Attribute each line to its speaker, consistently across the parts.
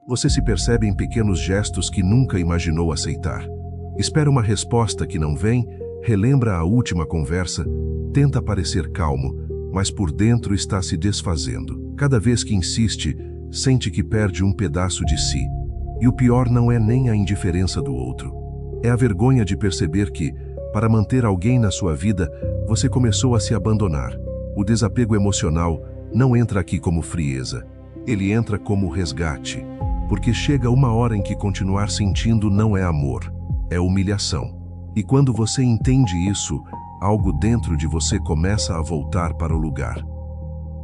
Speaker 1: Você se percebe em pequenos gestos que nunca imaginou aceitar. Espera uma resposta que não vem, relembra a última conversa, tenta parecer calmo, mas por dentro está se desfazendo. Cada vez que insiste, sente que perde um pedaço de si. E o pior não é nem a indiferença do outro. É a vergonha de perceber que, para manter alguém na sua vida, você começou a se abandonar. O desapego emocional não entra aqui como frieza. Ele entra como resgate. Porque chega uma hora em que continuar sentindo não é amor, é humilhação. E quando você entende isso, algo dentro de você começa a voltar para o lugar.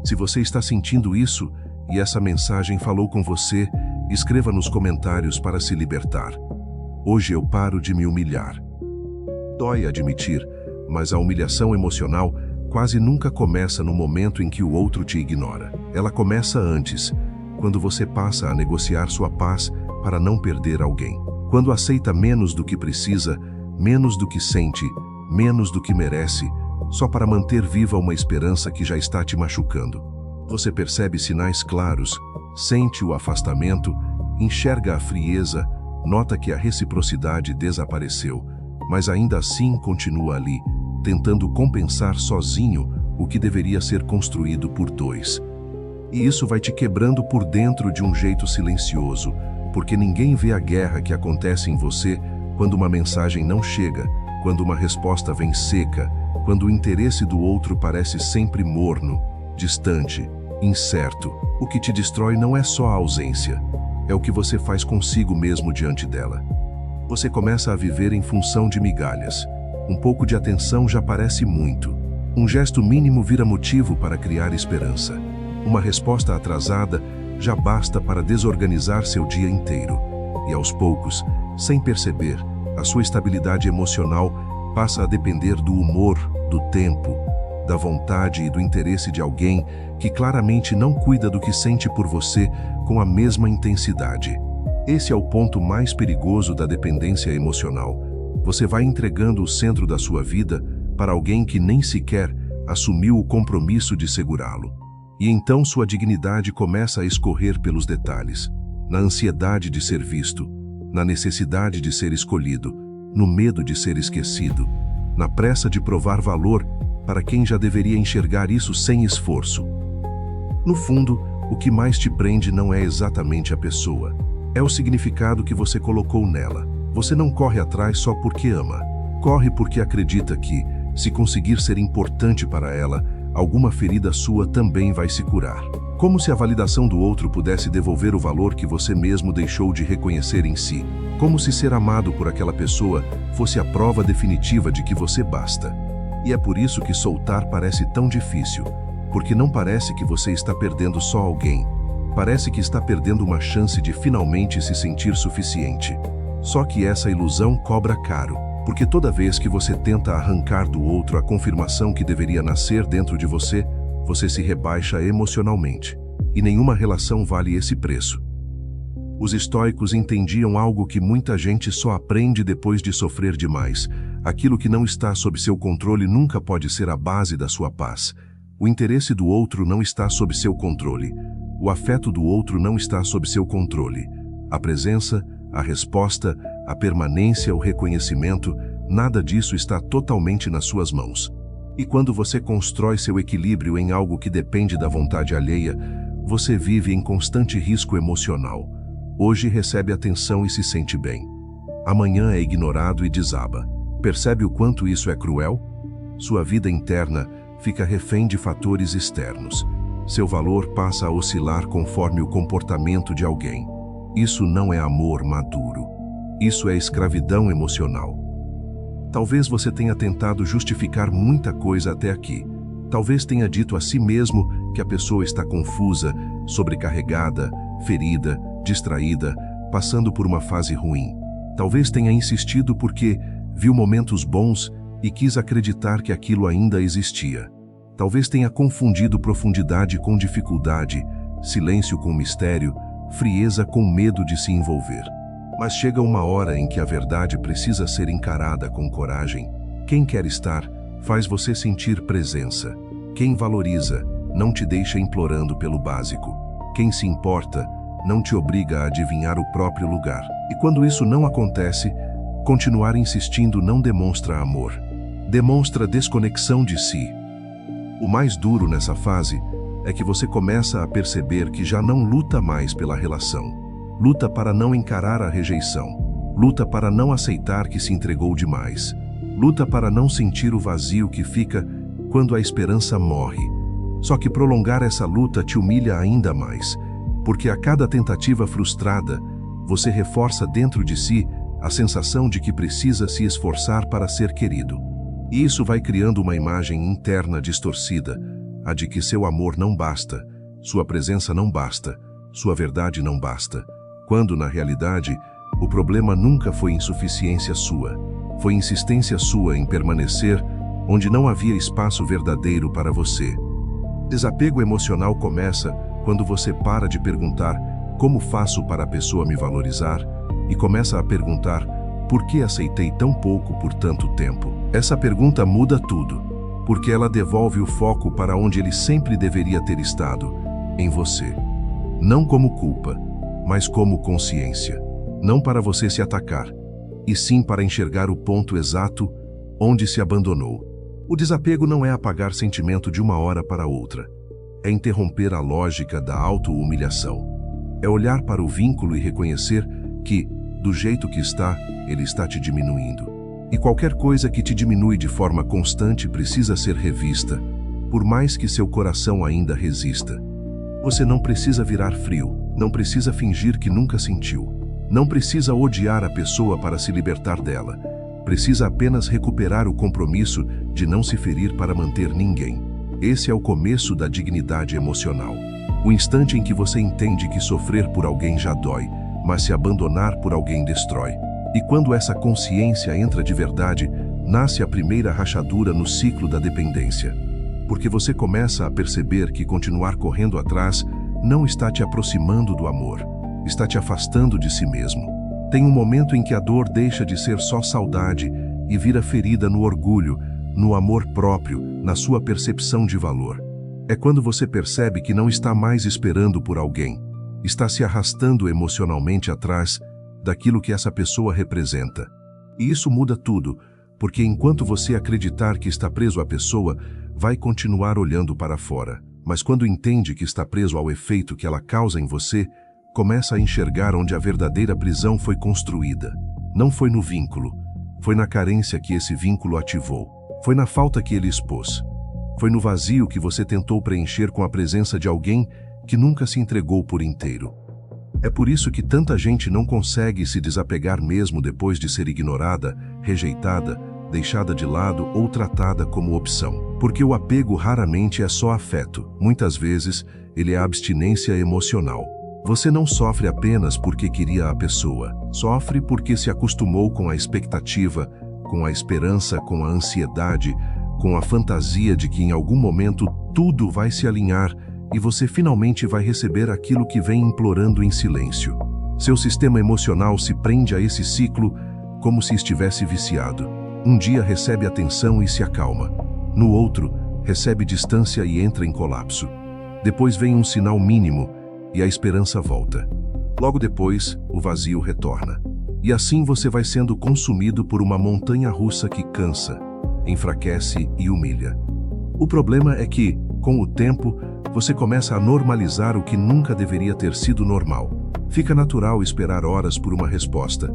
Speaker 1: Se você está sentindo isso e essa mensagem falou com você, escreva nos comentários para se libertar. Hoje eu paro de me humilhar. Dói admitir, mas a humilhação emocional quase nunca começa no momento em que o outro te ignora. Ela começa antes, quando você passa a negociar sua paz para não perder alguém. Quando aceita menos do que precisa, menos do que sente, menos do que merece, só para manter viva uma esperança que já está te machucando. Você percebe sinais claros, sente o afastamento, enxerga a frieza, nota que a reciprocidade desapareceu, mas ainda assim continua ali, tentando compensar sozinho o que deveria ser construído por dois. E isso vai te quebrando por dentro de um jeito silencioso, porque ninguém vê a guerra que acontece em você quando uma mensagem não chega, quando uma resposta vem seca, quando o interesse do outro parece sempre morno, distante, incerto. O que te destrói não é só a ausência, é o que você faz consigo mesmo diante dela. Você começa a viver em função de migalhas. Um pouco de atenção já parece muito. Um gesto mínimo vira motivo para criar esperança. Uma resposta atrasada já basta para desorganizar seu dia inteiro. E aos poucos, sem perceber, a sua estabilidade emocional passa a depender do humor, do tempo, da vontade e do interesse de alguém que claramente não cuida do que sente por você com a mesma intensidade. Esse é o ponto mais perigoso da dependência emocional. Você vai entregando o centro da sua vida para alguém que nem sequer assumiu o compromisso de segurá-lo. E então sua dignidade começa a escorrer pelos detalhes, na ansiedade de ser visto, na necessidade de ser escolhido, no medo de ser esquecido, na pressa de provar valor para quem já deveria enxergar isso sem esforço. No fundo, o que mais te prende não é exatamente a pessoa, é o significado que você colocou nela. Você não corre atrás só porque ama, corre porque acredita que, se conseguir ser importante para ela, alguma ferida sua também vai se curar. Como se a validação do outro pudesse devolver o valor que você mesmo deixou de reconhecer em si. Como se ser amado por aquela pessoa fosse a prova definitiva de que você basta. E é por isso que soltar parece tão difícil, porque não parece que você está perdendo só alguém. Parece que está perdendo uma chance de finalmente se sentir suficiente. Só que essa ilusão cobra caro. Porque toda vez que você tenta arrancar do outro a confirmação que deveria nascer dentro de você, você se rebaixa emocionalmente. E nenhuma relação vale esse preço. Os estoicos entendiam algo que muita gente só aprende depois de sofrer demais. Aquilo que não está sob seu controle nunca pode ser a base da sua paz. O interesse do outro não está sob seu controle. O afeto do outro não está sob seu controle. A presença, a resposta, a permanência, o reconhecimento, nada disso está totalmente nas suas mãos. E quando você constrói seu equilíbrio em algo que depende da vontade alheia, você vive em constante risco emocional. Hoje recebe atenção e se sente bem. Amanhã é ignorado e desaba. Percebe o quanto isso é cruel? Sua vida interna fica refém de fatores externos. Seu valor passa a oscilar conforme o comportamento de alguém. Isso não é amor maduro. Isso é escravidão emocional. Talvez você tenha tentado justificar muita coisa até aqui. Talvez tenha dito a si mesmo que a pessoa está confusa, sobrecarregada, ferida, distraída, passando por uma fase ruim. Talvez tenha insistido porque viu momentos bons e quis acreditar que aquilo ainda existia. Talvez tenha confundido profundidade com dificuldade, silêncio com mistério, frieza com medo de se envolver. Mas chega uma hora em que a verdade precisa ser encarada com coragem. Quem quer estar, faz você sentir presença. Quem valoriza, não te deixa implorando pelo básico. Quem se importa, não te obriga a adivinhar o próprio lugar. E quando isso não acontece, continuar insistindo não demonstra amor. Demonstra desconexão de si. O mais duro nessa fase é que você começa a perceber que já não luta mais pela relação. Luta para não encarar a rejeição. Luta para não aceitar que se entregou demais. Luta para não sentir o vazio que fica quando a esperança morre. Só que prolongar essa luta te humilha ainda mais, porque a cada tentativa frustrada, você reforça dentro de si a sensação de que precisa se esforçar para ser querido. E isso vai criando uma imagem interna distorcida, a de que seu amor não basta, sua presença não basta, sua verdade não basta, quando, na realidade, o problema nunca foi insuficiência sua, foi insistência sua em permanecer onde não havia espaço verdadeiro para você. Desapego emocional começa quando você para de perguntar como faço para a pessoa me valorizar e começa a perguntar por que aceitei tão pouco por tanto tempo. Essa pergunta muda tudo, porque ela devolve o foco para onde ele sempre deveria ter estado, em você. Não como culpa, mas como consciência. Não para você se atacar, e sim para enxergar o ponto exato onde se abandonou. O desapego não é apagar sentimento de uma hora para outra. É interromper a lógica da auto-humilhação. É olhar para o vínculo e reconhecer que, do jeito que está, ele está te diminuindo. E qualquer coisa que te diminui de forma constante precisa ser revista, por mais que seu coração ainda resista. Você não precisa virar frio, não precisa fingir que nunca sentiu. Não precisa odiar a pessoa para se libertar dela. Precisa apenas recuperar o compromisso de não se ferir para manter ninguém. Esse é o começo da dignidade emocional. O instante em que você entende que sofrer por alguém já dói, mas se abandonar por alguém destrói. E quando essa consciência entra de verdade, nasce a primeira rachadura no ciclo da dependência. Porque você começa a perceber que continuar correndo atrás não está te aproximando do amor, está te afastando de si mesmo. Tem um momento em que a dor deixa de ser só saudade e vira ferida no orgulho, no amor próprio, na sua percepção de valor. É quando você percebe que não está mais esperando por alguém, está se arrastando emocionalmente atrás daquilo que essa pessoa representa. E isso muda tudo, porque enquanto você acreditar que está preso à pessoa, vai continuar olhando para fora. Mas quando entende que está preso ao efeito que ela causa em você, começa a enxergar onde a verdadeira prisão foi construída. Não foi no vínculo, foi na carência que esse vínculo ativou. Foi na falta que ele expôs. Foi no vazio que você tentou preencher com a presença de alguém que nunca se entregou por inteiro. É por isso que tanta gente não consegue se desapegar mesmo depois de ser ignorada, rejeitada, deixada de lado ou tratada como opção. Porque o apego raramente é só afeto. Muitas vezes, ele é abstinência emocional. Você não sofre apenas porque queria a pessoa. Sofre porque se acostumou com a expectativa, com a esperança, com a ansiedade, com a fantasia de que em algum momento tudo vai se alinhar e você finalmente vai receber aquilo que vem implorando em silêncio. Seu sistema emocional se prende a esse ciclo como se estivesse viciado. Um dia recebe atenção e se acalma. No outro, recebe distância e entra em colapso. Depois vem um sinal mínimo e a esperança volta. Logo depois, o vazio retorna. E assim você vai sendo consumido por uma montanha-russa que cansa, enfraquece e humilha. O problema é que, com o tempo, você começa a normalizar o que nunca deveria ter sido normal. Fica natural esperar horas por uma resposta.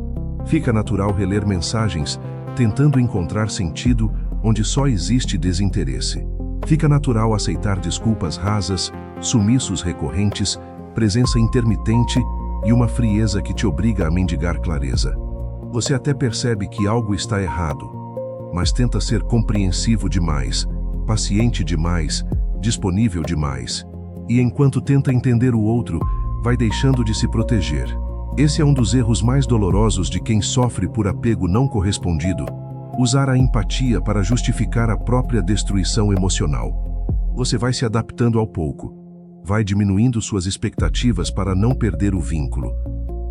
Speaker 1: Fica natural reler mensagens, tentando encontrar sentido onde só existe desinteresse. Fica natural aceitar desculpas rasas, sumiços recorrentes, presença intermitente e uma frieza que te obriga a mendigar clareza. Você até percebe que algo está errado, mas tenta ser compreensivo demais, paciente demais, disponível demais. E enquanto tenta entender o outro, vai deixando de se proteger. Esse é um dos erros mais dolorosos de quem sofre por apego não correspondido. Usar a empatia para justificar a própria destruição emocional. Você vai se adaptando ao pouco. Vai diminuindo suas expectativas para não perder o vínculo.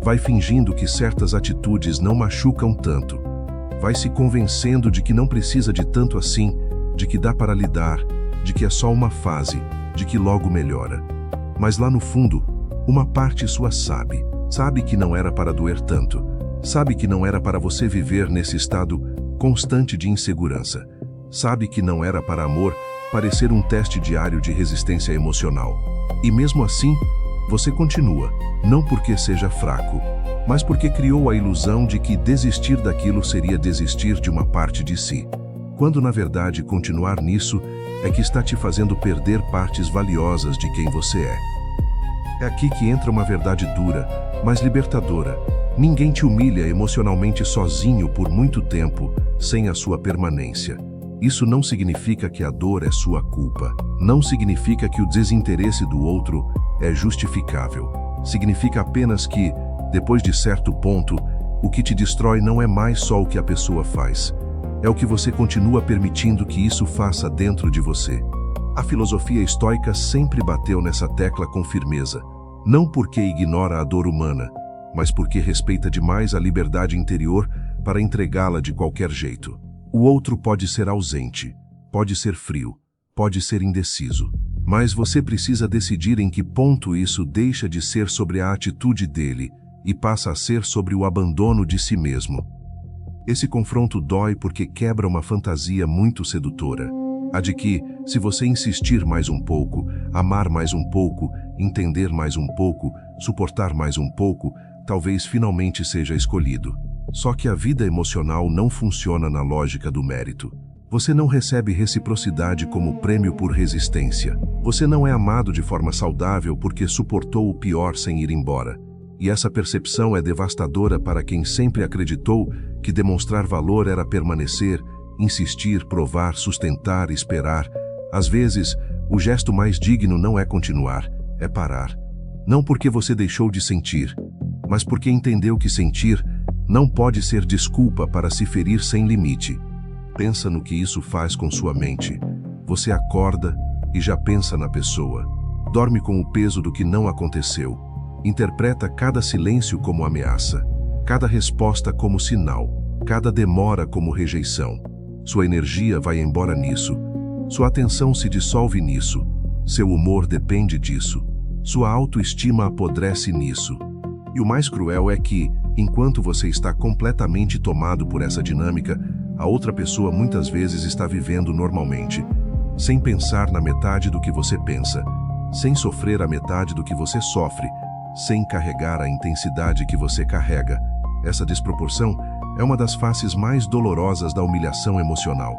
Speaker 1: Vai fingindo que certas atitudes não machucam tanto. Vai se convencendo de que não precisa de tanto assim, de que dá para lidar, de que é só uma fase, de que logo melhora. Mas lá no fundo, Uma parte sua sabe que não era para doer tanto, sabe que não era para você viver nesse estado constante de insegurança, sabe que não era para amor parecer um teste diário de resistência emocional. E mesmo assim, você continua, não porque seja fraco, mas porque criou a ilusão de que desistir daquilo seria desistir de uma parte de si, quando na verdade continuar nisso é que está te fazendo perder partes valiosas de quem você é. É aqui que entra uma verdade dura, mas libertadora. Ninguém te humilha emocionalmente sozinho por muito tempo, sem a sua permanência. Isso não significa que a dor é sua culpa. Não significa que o desinteresse do outro é justificável. Significa apenas que, depois de certo ponto, o que te destrói não é mais só o que a pessoa faz. É o que você continua permitindo que isso faça dentro de você. A filosofia estoica sempre bateu nessa tecla com firmeza, não porque ignora a dor humana, mas porque respeita demais a liberdade interior para entregá-la de qualquer jeito. O outro pode ser ausente, pode ser frio, pode ser indeciso, mas você precisa decidir em que ponto isso deixa de ser sobre a atitude dele e passa a ser sobre o abandono de si mesmo. Esse confronto dói porque quebra uma fantasia muito sedutora, a de que, se você insistir mais um pouco, amar mais um pouco, entender mais um pouco, suportar mais um pouco, talvez finalmente seja escolhido. Só que a vida emocional não funciona na lógica do mérito. Você não recebe reciprocidade como prêmio por resistência. Você não é amado de forma saudável porque suportou o pior sem ir embora. E essa percepção é devastadora para quem sempre acreditou que demonstrar valor era permanecer, insistir, provar, sustentar, esperar. Às vezes, o gesto mais digno não é continuar, é parar. Não porque você deixou de sentir, mas porque entendeu que sentir não pode ser desculpa para se ferir sem limite. Pensa no que isso faz com sua mente. Você acorda e já pensa na pessoa. Dorme com o peso do que não aconteceu. Interpreta cada silêncio como ameaça, cada resposta como sinal, cada demora como rejeição. Sua energia vai embora nisso. Sua atenção se dissolve nisso. Seu humor depende disso. Sua autoestima apodrece nisso. E o mais cruel é que, enquanto você está completamente tomado por essa dinâmica, a outra pessoa muitas vezes está vivendo normalmente, sem pensar na metade do que você pensa, sem sofrer a metade do que você sofre, sem carregar a intensidade que você carrega. Essa desproporção é uma das faces mais dolorosas da humilhação emocional.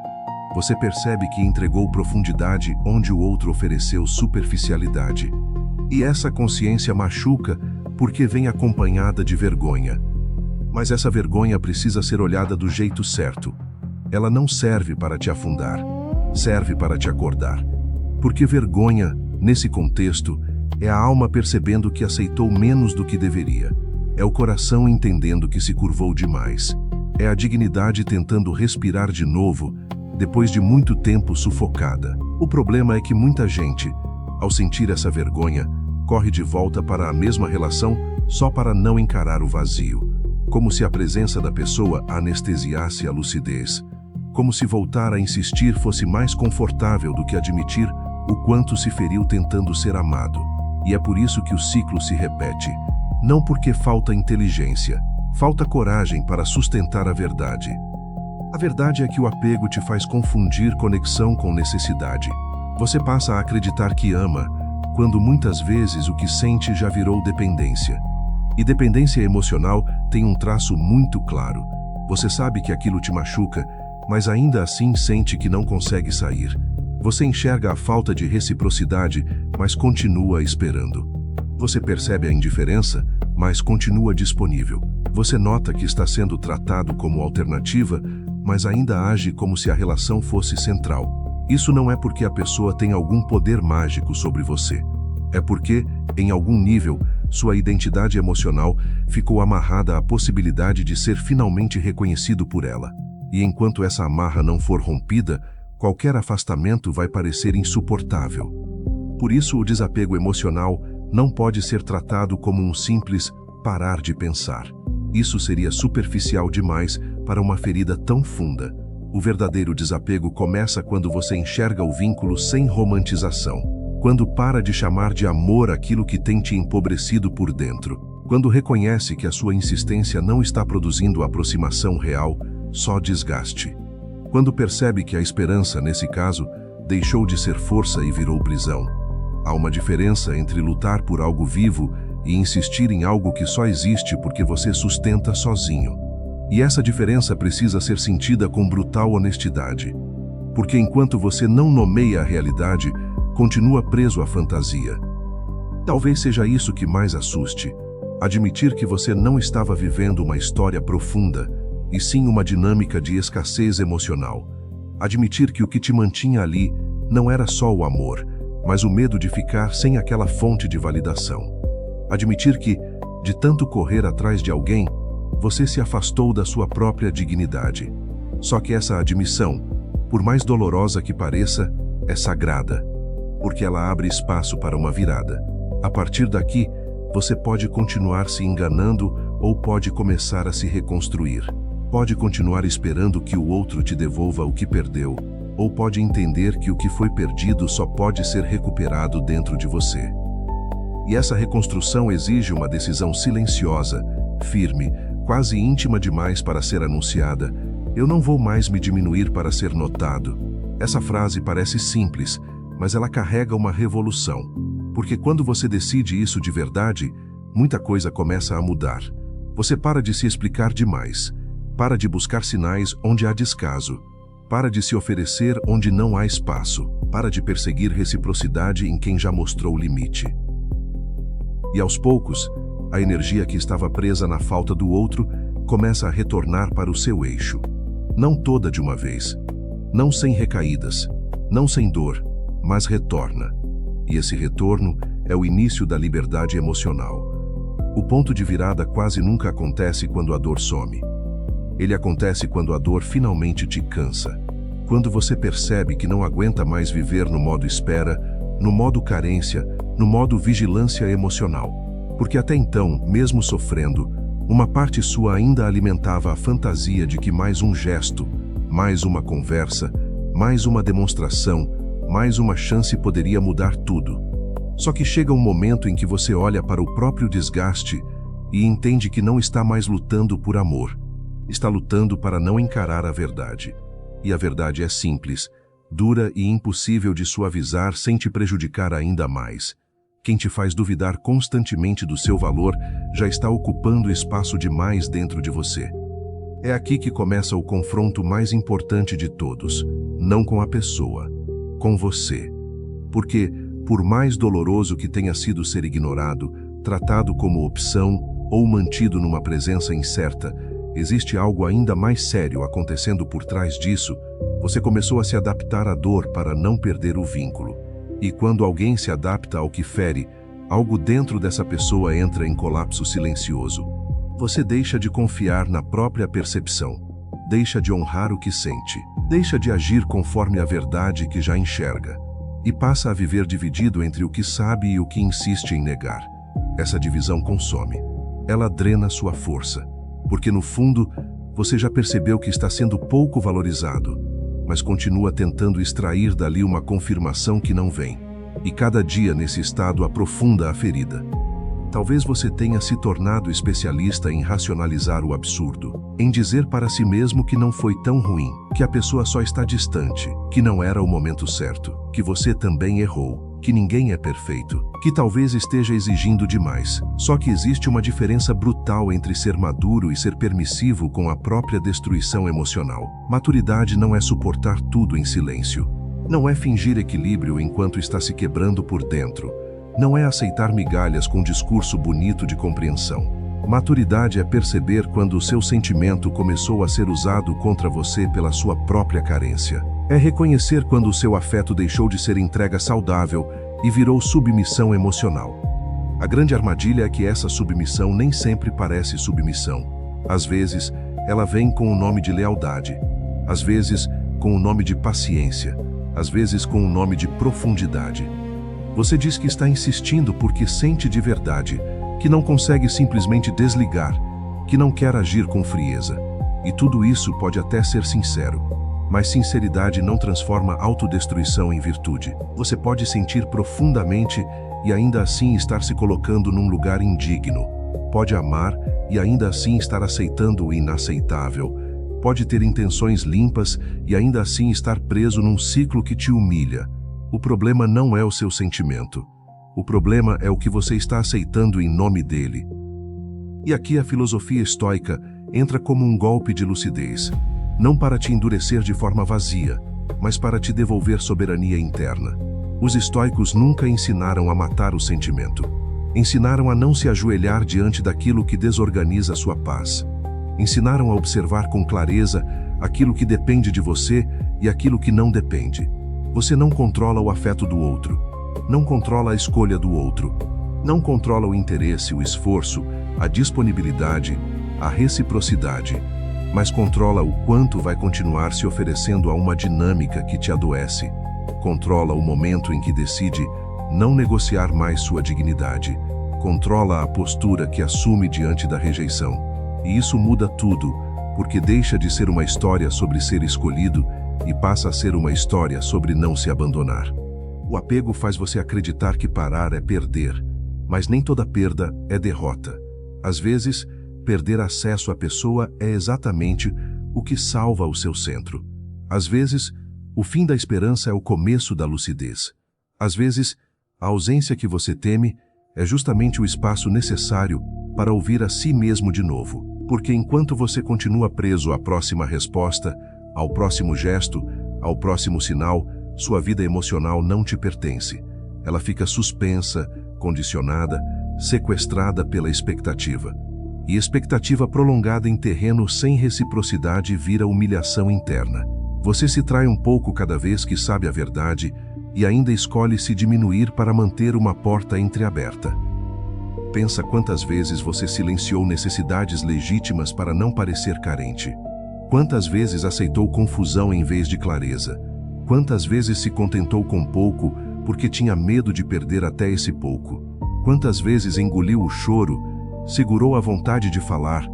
Speaker 1: Você percebe que entregou profundidade onde o outro ofereceu superficialidade. E essa consciência machuca porque vem acompanhada de vergonha. Mas essa vergonha precisa ser olhada do jeito certo. Ela não serve para te afundar, serve para te acordar. Porque vergonha, nesse contexto, é a alma percebendo que aceitou menos do que deveria. É o coração entendendo que se curvou demais. É a dignidade tentando respirar de novo, depois de muito tempo sufocada. O problema é que muita gente, ao sentir essa vergonha, corre de volta para a mesma relação só para não encarar o vazio. Como se a presença da pessoa anestesiasse a lucidez. Como se voltar a insistir fosse mais confortável do que admitir o quanto se feriu tentando ser amado. E é por isso que o ciclo se repete. Não porque falta inteligência, falta coragem para sustentar a verdade. A verdade é que o apego te faz confundir conexão com necessidade. Você passa a acreditar que ama, quando muitas vezes o que sente já virou dependência. E dependência emocional tem um traço muito claro. Você sabe que aquilo te machuca, mas ainda assim sente que não consegue sair. Você enxerga a falta de reciprocidade, mas continua esperando. Você percebe a indiferença, mas continua disponível. Você nota que está sendo tratado como alternativa, mas ainda age como se a relação fosse central. Isso não é porque a pessoa tem algum poder mágico sobre você. É porque, em algum nível, sua identidade emocional ficou amarrada à possibilidade de ser finalmente reconhecido por ela. E enquanto essa amarra não for rompida, qualquer afastamento vai parecer insuportável. Por isso, o desapego emocional não pode ser tratado como um simples parar de pensar. Isso seria superficial demais para uma ferida tão funda. O verdadeiro desapego começa quando você enxerga o vínculo sem romantização. quando para de chamar de amor aquilo que tem te empobrecido por dentro, quando reconhece que a sua insistência não está produzindo aproximação real, só desgaste. Quando percebe que a esperança, nesse caso, deixou de ser força e virou prisão. Há uma diferença entre lutar por algo vivo e insistir em algo que só existe porque você sustenta sozinho. E essa diferença precisa ser sentida com brutal honestidade. Porque enquanto você não nomeia a realidade, continua preso à fantasia. Talvez seja isso que mais assuste. Admitir que você não estava vivendo uma história profunda, e sim uma dinâmica de escassez emocional. Admitir que o que te mantinha ali não era só o amor, mas o medo de ficar sem aquela fonte de validação. Admitir que, de tanto correr atrás de alguém, você se afastou da sua própria dignidade. Só que essa admissão, por mais dolorosa que pareça, é sagrada, porque ela abre espaço para uma virada. A partir daqui, você pode continuar se enganando ou pode começar a se reconstruir. Pode continuar esperando que o outro te devolva o que perdeu, ou pode entender que o que foi perdido só pode ser recuperado dentro de você. E essa reconstrução exige uma decisão silenciosa, firme, quase íntima demais para ser anunciada. Eu não vou mais me diminuir para ser notado. Essa frase parece simples, mas ela carrega uma revolução. Porque quando você decide isso de verdade, muita coisa começa a mudar. Você para de se explicar demais. Para de buscar sinais onde há descaso. Para de se oferecer onde não há espaço. Para de perseguir reciprocidade em quem já mostrou o limite. E aos poucos, a energia que estava presa na falta do outro começa a retornar para o seu eixo. Não toda de uma vez. Não sem recaídas. Não sem dor, mas retorna. E esse retorno é o início da liberdade emocional. O ponto de virada quase nunca acontece quando a dor some. Ele acontece quando a dor finalmente te cansa. Quando você percebe que não aguenta mais viver no modo espera, no modo carência, no modo vigilância emocional. Porque até então, mesmo sofrendo, uma parte sua ainda alimentava a fantasia de que mais um gesto, mais uma conversa, mais uma demonstração, mais uma chance poderia mudar tudo. Só que chega um momento em que você olha para o próprio desgaste e entende que não está mais lutando por amor. Está lutando para não encarar a verdade. E a verdade é simples, dura e impossível de suavizar sem te prejudicar ainda mais. Quem te faz duvidar constantemente do seu valor já está ocupando espaço demais dentro de você. É aqui que começa o confronto mais importante de todos, não com a pessoa, com você. Porque, por mais doloroso que tenha sido ser ignorado, tratado como opção ou mantido numa presença incerta, existe algo ainda mais sério acontecendo por trás disso. Você começou a se adaptar à dor para não perder o vínculo. E quando alguém se adapta ao que fere, algo dentro dessa pessoa entra em colapso silencioso. Você deixa de confiar na própria percepção, deixa de honrar o que sente, deixa de agir conforme a verdade que já enxerga, e passa a viver dividido entre o que sabe e o que insiste em negar. Essa divisão consome. Ela drena sua força, porque no fundo, você já percebeu que está sendo pouco valorizado, mas continua tentando extrair dali uma confirmação que não vem. E cada dia nesse estado aprofunda a ferida. Talvez você tenha se tornado especialista em racionalizar o absurdo, em dizer para si mesmo que não foi tão ruim, que a pessoa só está distante, que não era o momento certo, que você também errou, que ninguém é perfeito, que talvez esteja exigindo demais. Só que existe uma diferença brutal entre ser maduro e ser permissivo com a própria destruição emocional. Maturidade não é suportar tudo em silêncio. Não é fingir equilíbrio enquanto está se quebrando por dentro. Não é aceitar migalhas com discurso bonito de compreensão. Maturidade é perceber quando o seu sentimento começou a ser usado contra você pela sua própria carência. É reconhecer quando o seu afeto deixou de ser entrega saudável e virou submissão emocional. A grande armadilha é que essa submissão nem sempre parece submissão. Às vezes, ela vem com o nome de lealdade. Às vezes, com o nome de paciência. Às vezes, com o nome de profundidade. Você diz que está insistindo porque sente de verdade, que não consegue simplesmente desligar, que não quer agir com frieza. E tudo isso pode até ser sincero. Mas sinceridade não transforma autodestruição em virtude. Você pode sentir profundamente e ainda assim estar se colocando num lugar indigno. Pode amar e ainda assim estar aceitando o inaceitável. Pode ter intenções limpas e ainda assim estar preso num ciclo que te humilha. O problema não é o seu sentimento. O problema é o que você está aceitando em nome dele. E aqui a filosofia estoica entra como um golpe de lucidez. Não para te endurecer de forma vazia, mas para te devolver soberania interna. Os estoicos nunca ensinaram a matar o sentimento. Ensinaram a não se ajoelhar diante daquilo que desorganiza sua paz. Ensinaram a observar com clareza aquilo que depende de você e aquilo que não depende. Você não controla o afeto do outro. Não controla a escolha do outro. Não controla o interesse, o esforço, a disponibilidade, a reciprocidade, mas controla o quanto vai continuar se oferecendo a uma dinâmica que te adoece. Controla o momento em que decide não negociar mais sua dignidade. Controla a postura que assume diante da rejeição. E isso muda tudo, porque deixa de ser uma história sobre ser escolhido e passa a ser uma história sobre não se abandonar. O apego faz você acreditar que parar é perder, mas nem toda perda é derrota. Às vezes, perder acesso à pessoa é exatamente o que salva o seu centro. Às vezes, o fim da esperança é o começo da lucidez. Às vezes, a ausência que você teme é justamente o espaço necessário para ouvir a si mesmo de novo. Porque enquanto você continua preso à próxima resposta, ao próximo gesto, ao próximo sinal, sua vida emocional não te pertence. Ela fica suspensa, condicionada, sequestrada pela expectativa. E expectativa prolongada em terreno sem reciprocidade vira humilhação interna. Você se trai um pouco cada vez que sabe a verdade e ainda escolhe se diminuir para manter uma porta entreaberta. Pensa quantas vezes você silenciou necessidades legítimas para não parecer carente. Quantas vezes aceitou confusão em vez de clareza. Quantas vezes se contentou com pouco porque tinha medo de perder até esse pouco. Quantas vezes engoliu o choro, segurou a vontade de falar,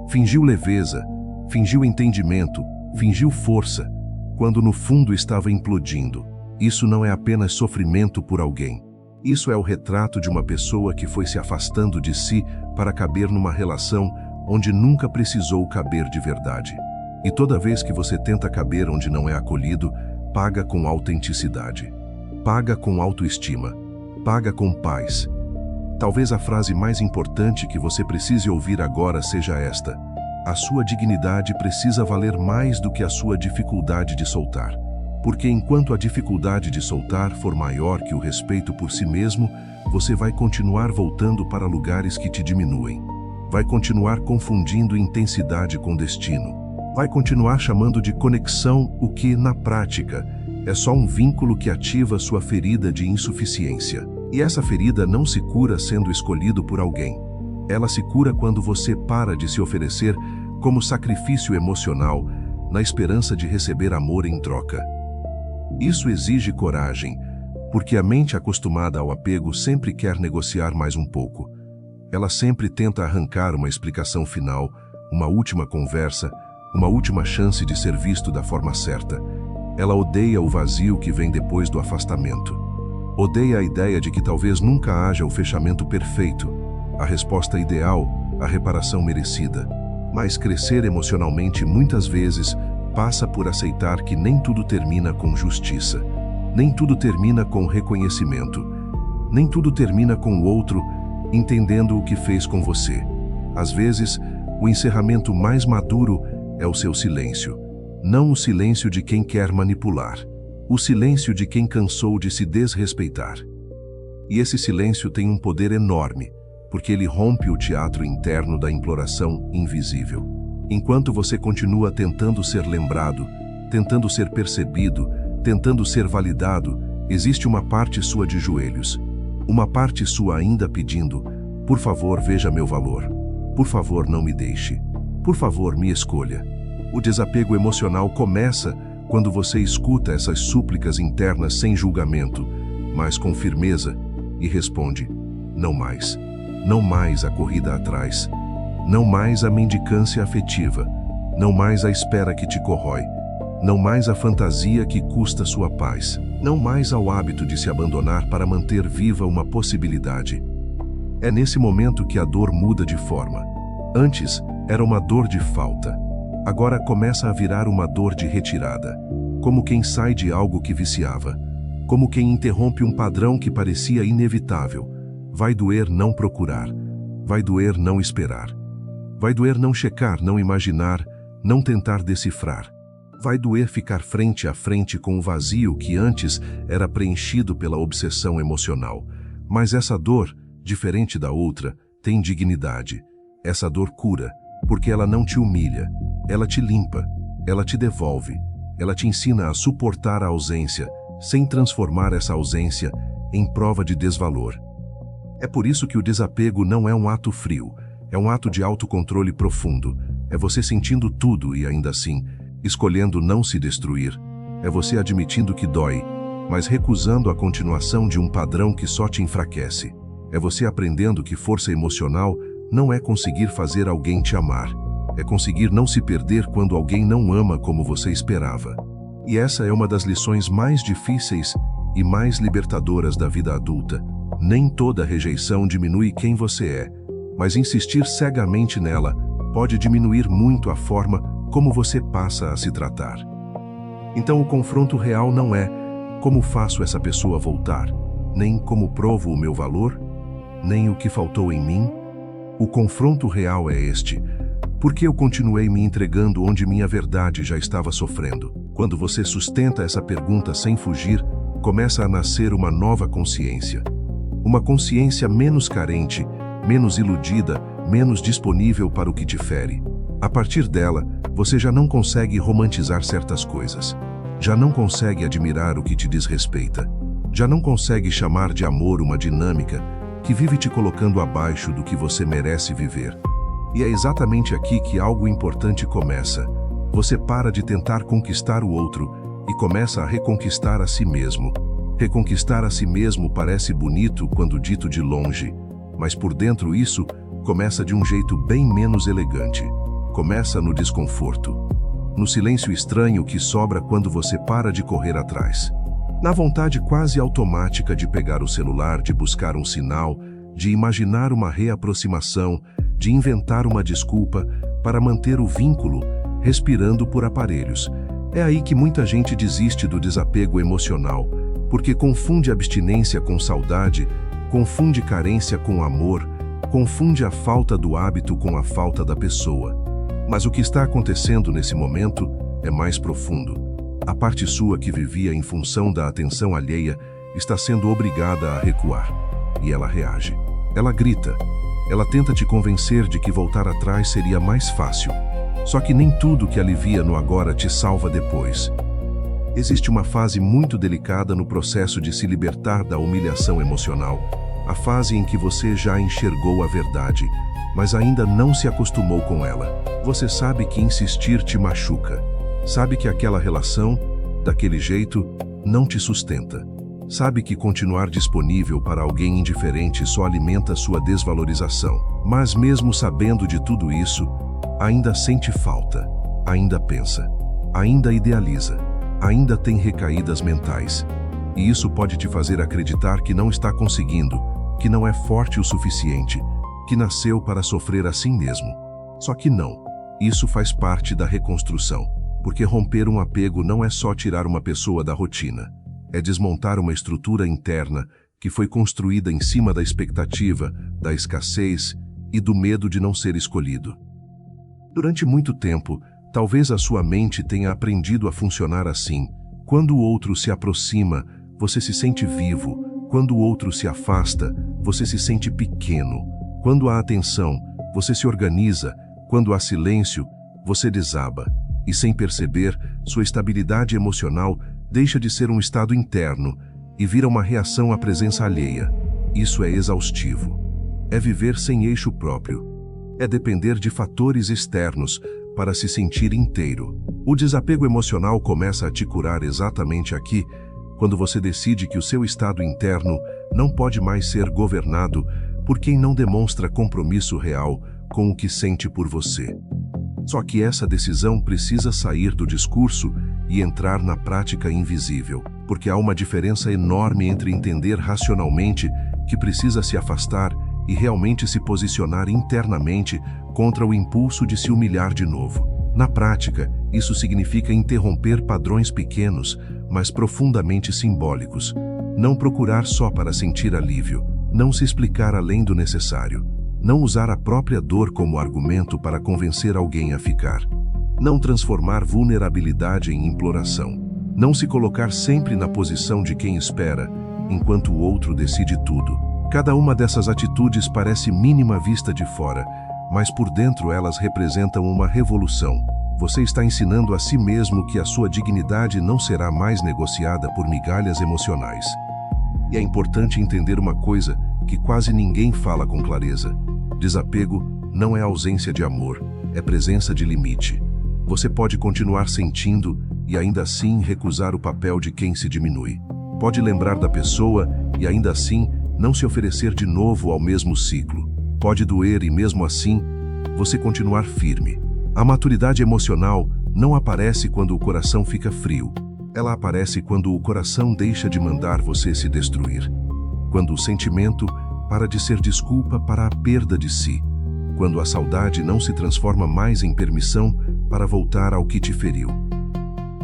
Speaker 1: fingiu leveza, fingiu entendimento, fingiu força, quando no fundo estava implodindo. Isso não é apenas sofrimento por alguém. Isso é o retrato de uma pessoa que foi se afastando de si para caber numa relação onde nunca precisou caber de verdade. E toda vez que você tenta caber onde não é acolhido, paga com autenticidade. Paga com autoestima. Paga com paz. Talvez a frase mais importante que você precise ouvir agora seja esta: a sua dignidade precisa valer mais do que a sua dificuldade de soltar. Porque enquanto a dificuldade de soltar for maior que o respeito por si mesmo, você vai continuar voltando para lugares que te diminuem. Vai continuar confundindo intensidade com destino. Vai continuar chamando de conexão o que, na prática, é só um vínculo que ativa sua ferida de insuficiência. E essa ferida não se cura sendo escolhido por alguém. Ela se cura quando você para de se oferecer como sacrifício emocional, na esperança de receber amor em troca. Isso exige coragem, porque a mente acostumada ao apego sempre quer negociar mais um pouco. Ela sempre tenta arrancar uma explicação final, uma última conversa, uma última chance de ser visto da forma certa. Ela odeia o vazio que vem depois do afastamento. Odeia a ideia de que talvez nunca haja o fechamento perfeito, a resposta ideal, a reparação merecida. Mas crescer emocionalmente muitas vezes passa por aceitar que nem tudo termina com justiça, nem tudo termina com reconhecimento, nem tudo termina com o outro entendendo o que fez com você. Às vezes, o encerramento mais maduro é o seu silêncio, não o silêncio de quem quer manipular, o silêncio de quem cansou de se desrespeitar. E esse silêncio tem um poder enorme, porque ele rompe o teatro interno da imploração invisível. Enquanto você continua tentando ser lembrado, tentando ser percebido, tentando ser validado, existe uma parte sua de joelhos. Uma parte sua ainda pedindo: por favor, veja meu valor. Por favor, não me deixe. Por favor, me escolha. O desapego emocional começa quando você escuta essas súplicas internas sem julgamento, mas com firmeza, e responde: não mais. Não mais a corrida atrás. Não mais a mendicância afetiva, não mais a espera que te corrói. não mais à fantasia que custa sua paz, não mais ao hábito de se abandonar para manter viva uma possibilidade. É nesse momento que a dor muda de forma. Antes, era uma dor de falta. Agora começa a virar uma dor de retirada, como quem sai de algo que viciava, como quem interrompe um padrão que parecia inevitável. Vai doer não procurar, vai doer não esperar, vai doer não checar, não imaginar, não tentar decifrar. Vai doer ficar frente a frente com o vazio que antes era preenchido pela obsessão emocional. Mas essa dor, diferente da outra, tem dignidade. Essa dor cura, porque ela não te humilha, ela te limpa, ela te devolve, ela te ensina a suportar a ausência, sem transformar essa ausência em prova de desvalor. É por isso que o desapego não é um ato frio, é um ato de autocontrole profundo. É você sentindo tudo e ainda assim, escolhendo não se destruir. É você admitindo que dói, mas recusando a continuação de um padrão que só te enfraquece. É você aprendendo que força emocional não é conseguir fazer alguém te amar. É conseguir não se perder quando alguém não ama como você esperava. E essa é uma das lições mais difíceis e mais libertadoras da vida adulta. Nem toda rejeição diminui quem você é, mas insistir cegamente nela pode diminuir muito a forma como você passa a se tratar. Então o confronto real não é como faço essa pessoa voltar, nem como provo o meu valor, nem o que faltou em mim. O confronto real é este: por que eu continuei me entregando onde minha verdade já estava sofrendo? Quando você sustenta essa pergunta sem fugir, começa a nascer uma nova consciência. Uma consciência menos carente, menos iludida, menos disponível para o que te fere. A partir dela, você já não consegue romantizar certas coisas. Já não consegue admirar o que te desrespeita. Já não consegue chamar de amor uma dinâmica que vive te colocando abaixo do que você merece viver. E é exatamente aqui que algo importante começa. Você para de tentar conquistar o outro e começa a reconquistar a si mesmo. Reconquistar a si mesmo parece bonito quando dito de longe, mas por dentro isso começa de um jeito bem menos elegante. Começa no desconforto, no silêncio estranho que sobra quando você para de correr atrás. Na vontade quase automática de pegar o celular, de buscar um sinal, de imaginar uma reaproximação, de inventar uma desculpa para manter o vínculo, respirando por aparelhos. É aí que muita gente desiste do desapego emocional, porque confunde abstinência com saudade, confunde carência com amor, confunde a falta do hábito com a falta da pessoa. Mas o que está acontecendo nesse momento é mais profundo. A parte sua que vivia em função da atenção alheia está sendo obrigada a recuar. E ela reage. Ela grita. Ela tenta te convencer de que voltar atrás seria mais fácil. Só que nem tudo que alivia no agora te salva depois. Existe uma fase muito delicada no processo de se libertar da humilhação emocional. A fase em que você já enxergou a verdade, mas ainda não se acostumou com ela. Você sabe que insistir te machuca. Sabe que aquela relação, daquele jeito, não te sustenta. Sabe que continuar disponível para alguém indiferente só alimenta sua desvalorização. Mas mesmo sabendo de tudo isso, ainda sente falta, ainda pensa, ainda idealiza, ainda tem recaídas mentais. E isso pode te fazer acreditar que não está conseguindo, que não é forte o suficiente, que nasceu para sofrer assim mesmo. Só que não. Isso faz parte da reconstrução, porque romper um apego não é só tirar uma pessoa da rotina. É desmontar uma estrutura interna que foi construída em cima da expectativa, da escassez e do medo de não ser escolhido. Durante muito tempo, talvez a sua mente tenha aprendido a funcionar assim. Quando o outro se aproxima, você se sente vivo. Quando o outro se afasta, você se sente pequeno. Quando há atenção, você se organiza. Quando há silêncio, você desaba. E sem perceber, sua estabilidade emocional deixa de ser um estado interno e vira uma reação à presença alheia. Isso é exaustivo. É viver sem eixo próprio. É depender de fatores externos para se sentir inteiro. O desapego emocional começa a te curar exatamente aqui, quando você decide que o seu estado interno não pode mais ser governado por quem não demonstra compromisso real com o que sente por você. Só que essa decisão precisa sair do discurso e entrar na prática invisível, porque há uma diferença enorme entre entender racionalmente que precisa se afastar e realmente se posicionar internamente contra o impulso de se humilhar de novo. Na prática, isso significa interromper padrões pequenos, mas profundamente simbólicos. Não procurar só para sentir alívio, não se explicar além do necessário, não usar a própria dor como argumento para convencer alguém a ficar, não transformar vulnerabilidade em imploração, não se colocar sempre na posição de quem espera, enquanto o outro decide tudo. Cada uma dessas atitudes parece mínima à vista de fora, mas por dentro elas representam uma revolução. Você está ensinando a si mesmo que a sua dignidade não será mais negociada por migalhas emocionais. E é importante entender uma coisa que quase ninguém fala com clareza. Desapego não é ausência de amor, é presença de limite. Você pode continuar sentindo e ainda assim recusar o papel de quem se diminui. Pode lembrar da pessoa e ainda assim não se oferecer de novo ao mesmo ciclo. Pode doer e mesmo assim você continuar firme. A maturidade emocional não aparece quando o coração fica frio. Ela aparece quando o coração deixa de mandar você se destruir. Quando o sentimento para de ser desculpa para a perda de si. Quando a saudade não se transforma mais em permissão para voltar ao que te feriu.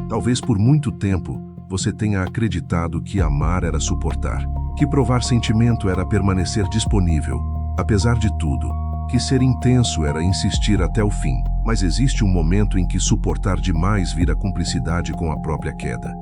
Speaker 1: Talvez por muito tempo você tenha acreditado que amar era suportar, que provar sentimento era permanecer disponível, apesar de tudo, que ser intenso era insistir até o fim. Mas existe um momento em que suportar demais vira cumplicidade com a própria queda.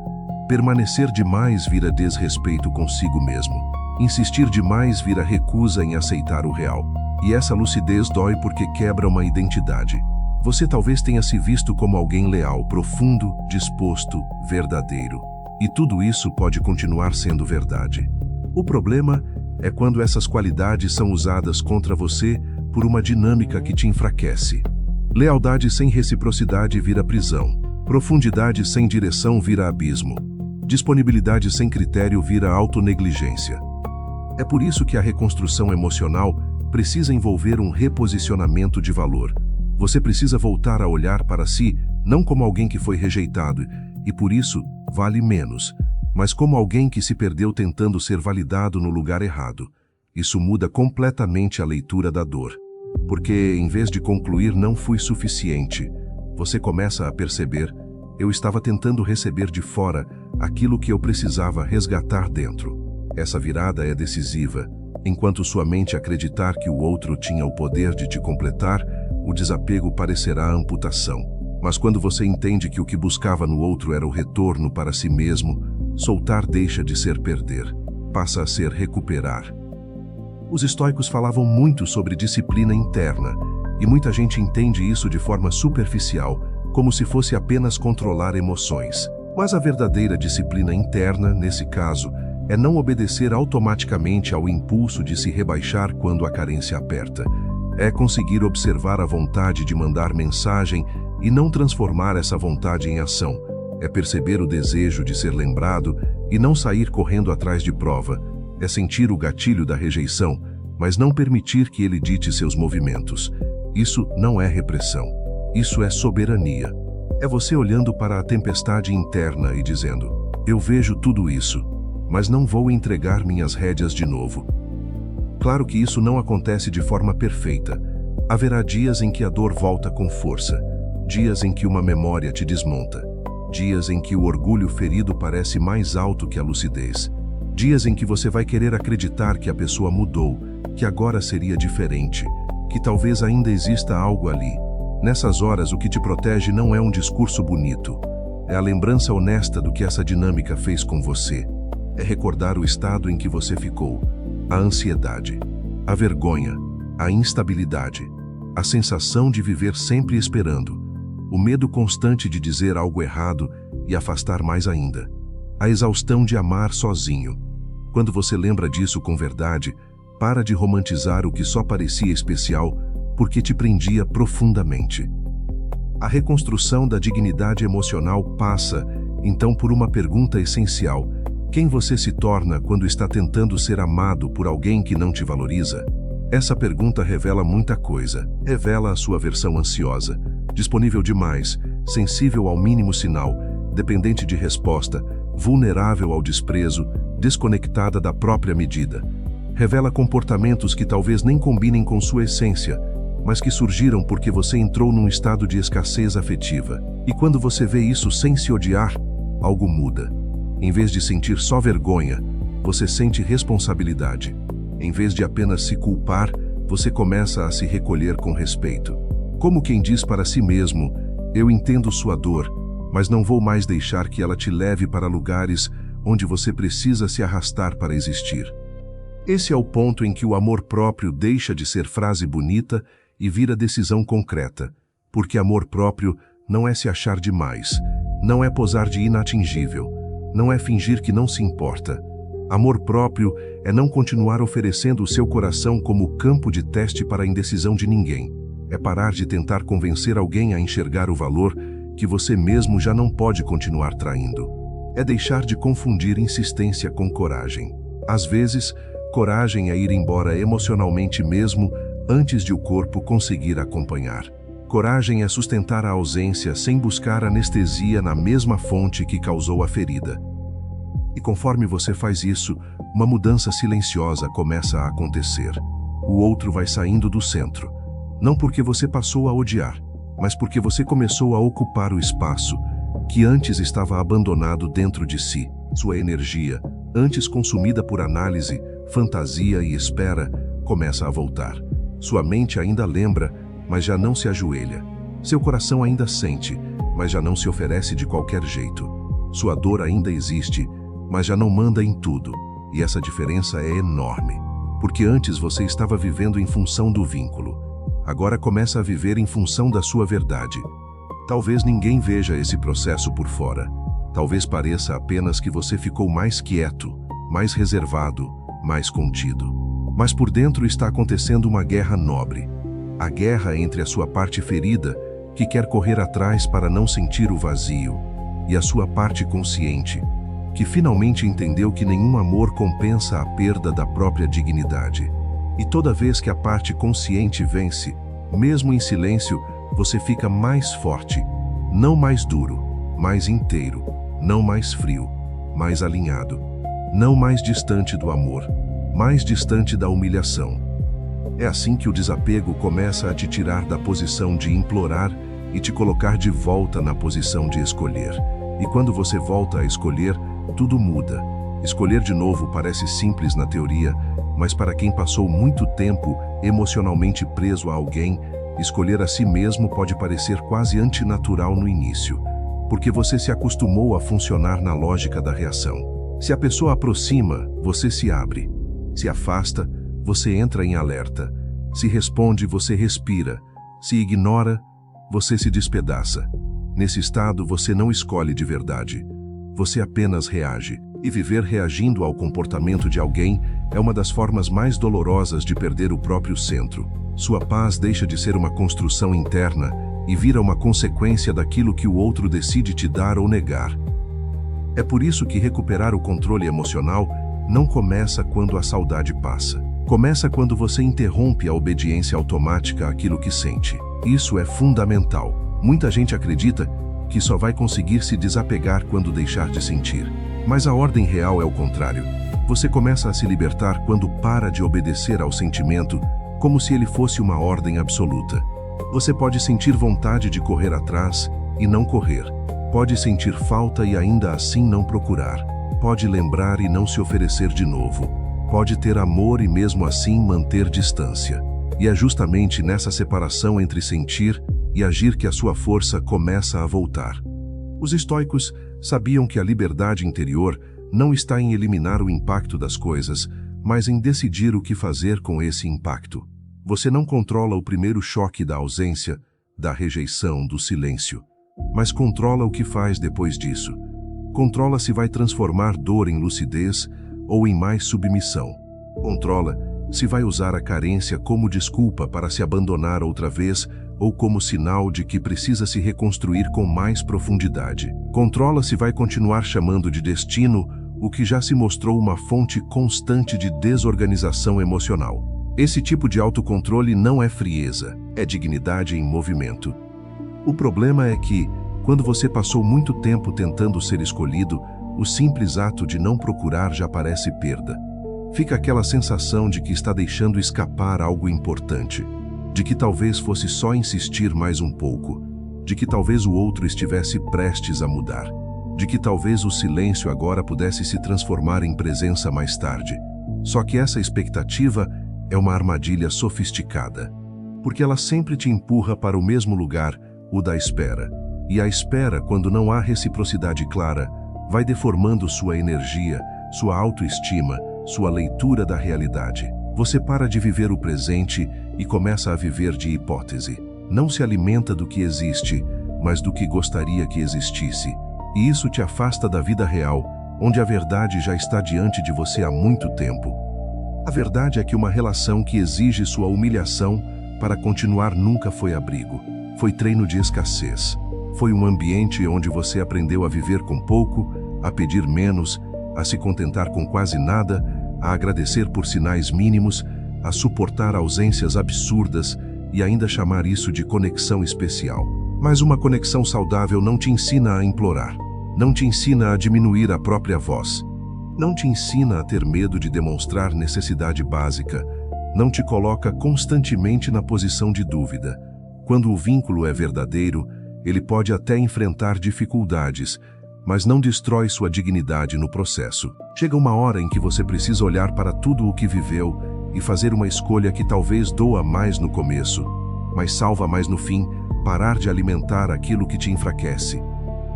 Speaker 1: Permanecer demais vira desrespeito consigo mesmo. Insistir demais vira recusa em aceitar o real. E essa lucidez dói porque quebra uma identidade. Você talvez tenha se visto como alguém leal, profundo, disposto, verdadeiro. E tudo isso pode continuar sendo verdade. O problema é quando essas qualidades são usadas contra você por uma dinâmica que te enfraquece. Lealdade sem reciprocidade vira prisão. Profundidade sem direção vira abismo. Disponibilidade sem critério vira autonegligência. É por isso que a reconstrução emocional precisa envolver um reposicionamento de valor. Você precisa voltar a olhar para si não como alguém que foi rejeitado e por isso vale menos, mas como alguém que se perdeu tentando ser validado no lugar errado. Isso muda completamente a leitura da dor. Porque, em vez de concluir não fui suficiente, você começa a perceber, eu estava tentando receber de fora aquilo que eu precisava resgatar dentro. Essa virada é decisiva. Enquanto sua mente acreditar que o outro tinha o poder de te completar, o desapego parecerá amputação. Mas quando você entende que o que buscava no outro era o retorno para si mesmo, soltar deixa de ser perder, passa a ser recuperar. Os estoicos falavam muito sobre disciplina interna, e muita gente entende isso de forma superficial, como se fosse apenas controlar emoções. Mas a verdadeira disciplina interna, nesse caso, é não obedecer automaticamente ao impulso de se rebaixar quando a carência aperta. É conseguir observar a vontade de mandar mensagem e não transformar essa vontade em ação. É perceber o desejo de ser lembrado e não sair correndo atrás de prova. É sentir o gatilho da rejeição, mas não permitir que ele dite seus movimentos. Isso não é repressão. Isso é soberania. É você olhando para a tempestade interna e dizendo, eu vejo tudo isso, mas não vou entregar minhas rédeas de novo. Claro que isso não acontece de forma perfeita. Haverá dias em que a dor volta com força, dias em que uma memória te desmonta, dias em que o orgulho ferido parece mais alto que a lucidez. Dias em que você vai querer acreditar que a pessoa mudou, que agora seria diferente, que talvez ainda exista algo ali. Nessas horas, o que te protege não é um discurso bonito. É a lembrança honesta do que essa dinâmica fez com você. É recordar o estado em que você ficou, a ansiedade, a vergonha, a instabilidade, a sensação de viver sempre esperando, o medo constante de dizer algo errado e afastar mais ainda. A exaustão de amar sozinho. Quando você lembra disso com verdade, para de romantizar o que só parecia especial porque te prendia profundamente. A reconstrução da dignidade emocional passa, então, por uma pergunta essencial: quem você se torna quando está tentando ser amado por alguém que não te valoriza? Essa pergunta revela muita coisa. Revela a sua versão ansiosa, disponível demais, sensível ao mínimo sinal, dependente de resposta, vulnerável ao desprezo, desconectada da própria medida. Revela comportamentos que talvez nem combinem com sua essência, mas que surgiram porque você entrou num estado de escassez afetiva. E quando você vê isso sem se odiar, algo muda. Em vez de sentir só vergonha, você sente responsabilidade. Em vez de apenas se culpar, você começa a se recolher com respeito. Como quem diz para si mesmo: eu entendo sua dor, mas não vou mais deixar que ela te leve para lugares onde você precisa se arrastar para existir. Esse é o ponto em que o amor próprio deixa de ser frase bonita e vira decisão concreta, porque amor próprio não é se achar demais, não é posar de inatingível, não é fingir que não se importa. Amor próprio é não continuar oferecendo o seu coração como campo de teste para a indecisão de ninguém. É parar de tentar convencer alguém a enxergar o valor que você mesmo já não pode continuar traindo. É deixar de confundir insistência com coragem. Às vezes, coragem é ir embora emocionalmente mesmo antes de o corpo conseguir acompanhar. Coragem é sustentar a ausência sem buscar anestesia na mesma fonte que causou a ferida. E conforme você faz isso, uma mudança silenciosa começa a acontecer. O outro vai saindo do centro. Não porque você passou a odiar, mas porque você começou a ocupar o espaço que antes estava abandonado dentro de si. Sua energia, antes consumida por análise, fantasia e espera, começa a voltar. Sua mente ainda lembra, mas já não se ajoelha. Seu coração ainda sente, mas já não se oferece de qualquer jeito. Sua dor ainda existe, mas já não manda em tudo. E essa diferença é enorme, porque antes você estava vivendo em função do vínculo. Agora começa a viver em função da sua verdade. Talvez ninguém veja esse processo por fora. Talvez pareça apenas que você ficou mais quieto, mais reservado, mais contido. Mas por dentro está acontecendo uma guerra nobre. A guerra entre a sua parte ferida, que quer correr atrás para não sentir o vazio, e a sua parte consciente, que finalmente entendeu que nenhum amor compensa a perda da própria dignidade. E toda vez que a parte consciente vence, mesmo em silêncio, você fica mais forte, não mais duro, mais inteiro, não mais frio, mais alinhado, não mais distante do amor, mais distante da humilhação. É assim que o desapego começa a te tirar da posição de implorar e te colocar de volta na posição de escolher. E quando você volta a escolher, tudo muda. Escolher de novo parece simples na teoria, mas para quem passou muito tempo emocionalmente preso a alguém, escolher a si mesmo pode parecer quase antinatural no início, porque você se acostumou a funcionar na lógica da reação. Se a pessoa aproxima, você se abre. Se afasta, você entra em alerta. Se responde, você respira. Se ignora, você se despedaça. Nesse estado, você não escolhe de verdade. Você apenas reage. E viver reagindo ao comportamento de alguém é uma das formas mais dolorosas de perder o próprio centro. Sua paz deixa de ser uma construção interna e vira uma consequência daquilo que o outro decide te dar ou negar. É por isso que recuperar o controle emocional não começa quando a saudade passa. Começa quando você interrompe a obediência automática àquilo que sente. Isso é fundamental. Muita gente acredita que só vai conseguir se desapegar quando deixar de sentir. Mas a ordem real é o contrário. Você começa a se libertar quando para de obedecer ao sentimento como se ele fosse uma ordem absoluta. Você pode sentir vontade de correr atrás e não correr. Pode sentir falta e ainda assim não procurar. Pode lembrar e não se oferecer de novo. Pode ter amor e mesmo assim manter distância. E é justamente nessa separação entre sentir e agir que a sua força começa a voltar. Os estoicos sabiam que a liberdade interior não está em eliminar o impacto das coisas, mas em decidir o que fazer com esse impacto. Você não controla o primeiro choque da ausência, da rejeição, do silêncio, mas controla o que faz depois disso. Controla se vai transformar dor em lucidez ou em mais submissão. Controla se vai usar a carência como desculpa para se abandonar outra vez ou como sinal de que precisa se reconstruir com mais profundidade. Controla se vai continuar chamando de destino o que já se mostrou uma fonte constante de desorganização emocional. Esse tipo de autocontrole não é frieza, é dignidade em movimento. O problema é que, Quando você passou muito tempo tentando ser escolhido, o simples ato de não procurar já parece perda. Fica aquela sensação de que está deixando escapar algo importante, de que talvez fosse só insistir mais um pouco, de que talvez o outro estivesse prestes a mudar, de que talvez o silêncio agora pudesse se transformar em presença mais tarde. Só que essa expectativa é uma armadilha sofisticada, porque ela sempre te empurra para o mesmo lugar, o da espera. E a espera, quando não há reciprocidade clara, vai deformando sua energia, sua autoestima, sua leitura da realidade. Você para de viver o presente e começa a viver de hipótese. Não se alimenta do que existe, mas do que gostaria que existisse. E isso te afasta da vida real, onde a verdade já está diante de você há muito tempo. A verdade é que uma relação que exige sua humilhação para continuar nunca foi abrigo. Foi treino de escassez. Foi um ambiente onde você aprendeu a viver com pouco, a pedir menos, a se contentar com quase nada, a agradecer por sinais mínimos, a suportar ausências absurdas e ainda chamar isso de conexão especial. Mas uma conexão saudável não te ensina a implorar, não te ensina a diminuir a própria voz, não te ensina a ter medo de demonstrar necessidade básica, não te coloca constantemente na posição de dúvida. Quando o vínculo é verdadeiro, ele pode até enfrentar dificuldades, mas não destrói sua dignidade no processo. Chega uma hora em que você precisa olhar para tudo o que viveu e fazer uma escolha que talvez doa mais no começo, mas salva mais no fim, parar de alimentar aquilo que te enfraquece.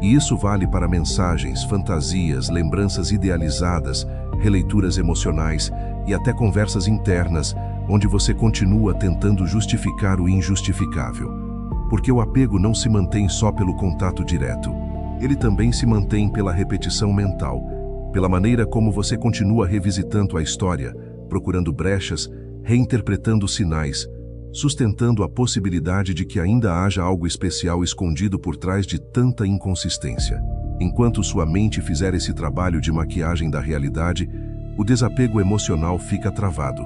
Speaker 1: E isso vale para mensagens, fantasias, lembranças idealizadas, releituras emocionais e até conversas internas, onde você continua tentando justificar o injustificável. Porque o apego não se mantém só pelo contato direto. Ele também se mantém pela repetição mental, pela maneira como você continua revisitando a história, procurando brechas, reinterpretando sinais, sustentando a possibilidade de que ainda haja algo especial escondido por trás de tanta inconsistência. Enquanto sua mente fizer esse trabalho de maquiagem da realidade, o desapego emocional fica travado.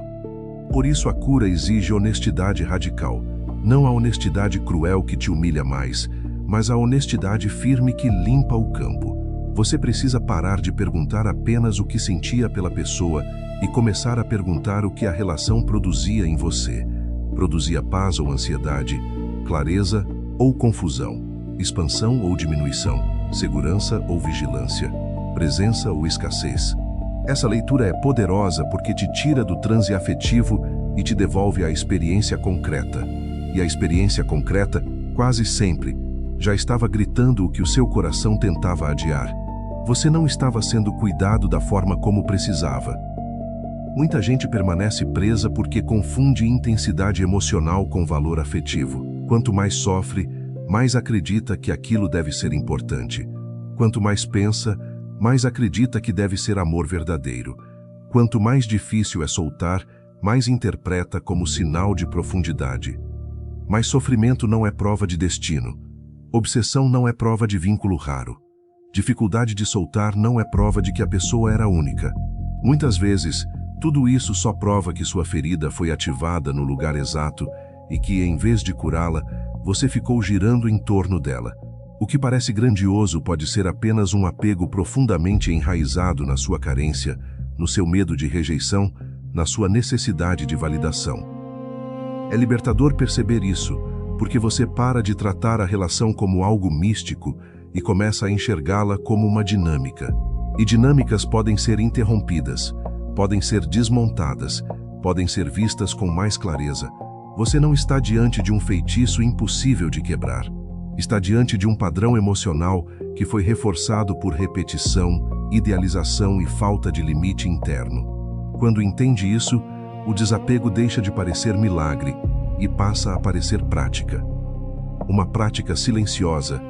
Speaker 1: Por isso a cura exige honestidade radical, não a honestidade cruel que te humilha mais, mas a honestidade firme que limpa o campo. Você precisa parar de perguntar apenas o que sentia pela pessoa e começar a perguntar o que a relação produzia em você. Produzia paz ou ansiedade, clareza ou confusão, expansão ou diminuição, segurança ou vigilância, presença ou escassez. Essa leitura é poderosa porque te tira do transe afetivo e te devolve à experiência concreta. E a experiência concreta, quase sempre, já estava gritando o que o seu coração tentava adiar. Você não estava sendo cuidado da forma como precisava. Muita gente permanece presa porque confunde intensidade emocional com valor afetivo. Quanto mais sofre, mais acredita que aquilo deve ser importante. Quanto mais pensa, mais acredita que deve ser amor verdadeiro. Quanto mais difícil é soltar, mais interpreta como sinal de profundidade. Mas sofrimento não é prova de destino. Obsessão não é prova de vínculo raro. Dificuldade de soltar não é prova de que a pessoa era única. Muitas vezes, tudo isso só prova que sua ferida foi ativada no lugar exato e que, em vez de curá-la, você ficou girando em torno dela. O que parece grandioso pode ser apenas um apego profundamente enraizado na sua carência, no seu medo de rejeição, na sua necessidade de validação. É libertador perceber isso, porque você para de tratar a relação como algo místico e começa a enxergá-la como uma dinâmica. E dinâmicas podem ser interrompidas, podem ser desmontadas, podem ser vistas com mais clareza. Você não está diante de um feitiço impossível de quebrar. Está diante de um padrão emocional que foi reforçado por repetição, idealização e falta de limite interno. Quando entende isso, o desapego deixa de parecer milagre e passa a parecer prática. Uma prática silenciosa,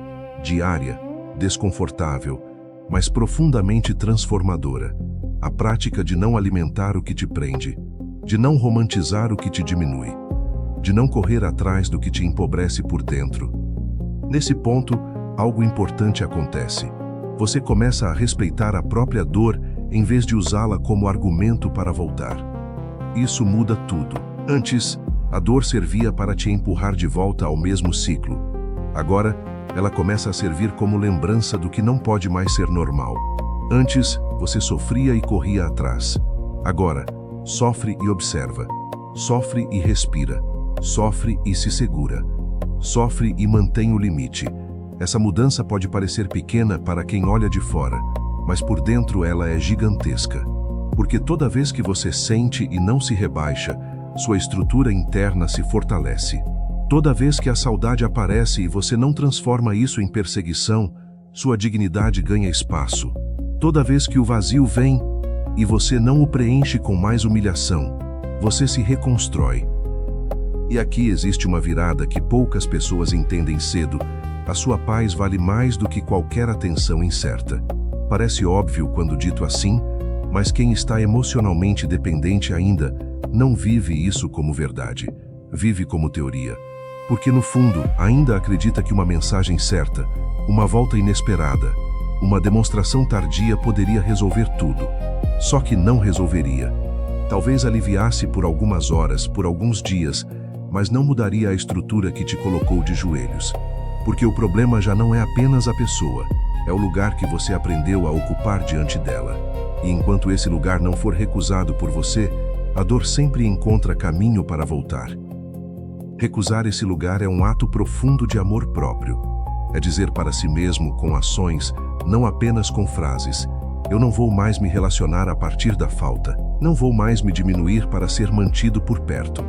Speaker 1: diária, desconfortável, mas profundamente transformadora. A prática de não alimentar o que te prende, de não romantizar o que te diminui, de não correr atrás do que te empobrece por dentro. Nesse ponto, algo importante acontece. Você começa a respeitar a própria dor em vez de usá-la como argumento para voltar. Isso muda tudo. Antes, a dor servia para te empurrar de volta ao mesmo ciclo. Agora, Ela começa a servir como lembrança do que não pode mais ser normal. Antes, você sofria e corria atrás. Agora, sofre e observa. Sofre e respira. Sofre e se segura. Sofre e mantém o limite. Essa mudança pode parecer pequena para quem olha de fora, mas por dentro ela é gigantesca. Porque toda vez que você sente e não se rebaixa, sua estrutura interna se fortalece. Toda vez que a saudade aparece e você não transforma isso em perseguição, sua dignidade ganha espaço. Toda vez que o vazio vem e você não o preenche com mais humilhação, você se reconstrói. E aqui existe uma virada que poucas pessoas entendem cedo. A sua paz vale mais do que qualquer atenção incerta. Parece óbvio quando dito assim, mas quem está emocionalmente dependente ainda não vive isso como verdade. Vive como teoria. Porque no fundo ainda acredita que uma mensagem certa, uma volta inesperada, uma demonstração tardia poderia resolver tudo. Só que não resolveria. Talvez aliviasse por algumas horas, por alguns dias, mas não mudaria a estrutura que te colocou de joelhos. Porque o problema já não é apenas a pessoa, é o lugar que você aprendeu a ocupar diante dela. E enquanto esse lugar não for recusado por você, a dor sempre encontra caminho para voltar. Recusar esse lugar é um ato profundo de amor próprio. É dizer para si mesmo com ações, não apenas com frases: eu não vou mais me relacionar a partir da falta. Não vou mais me diminuir para ser mantido por perto.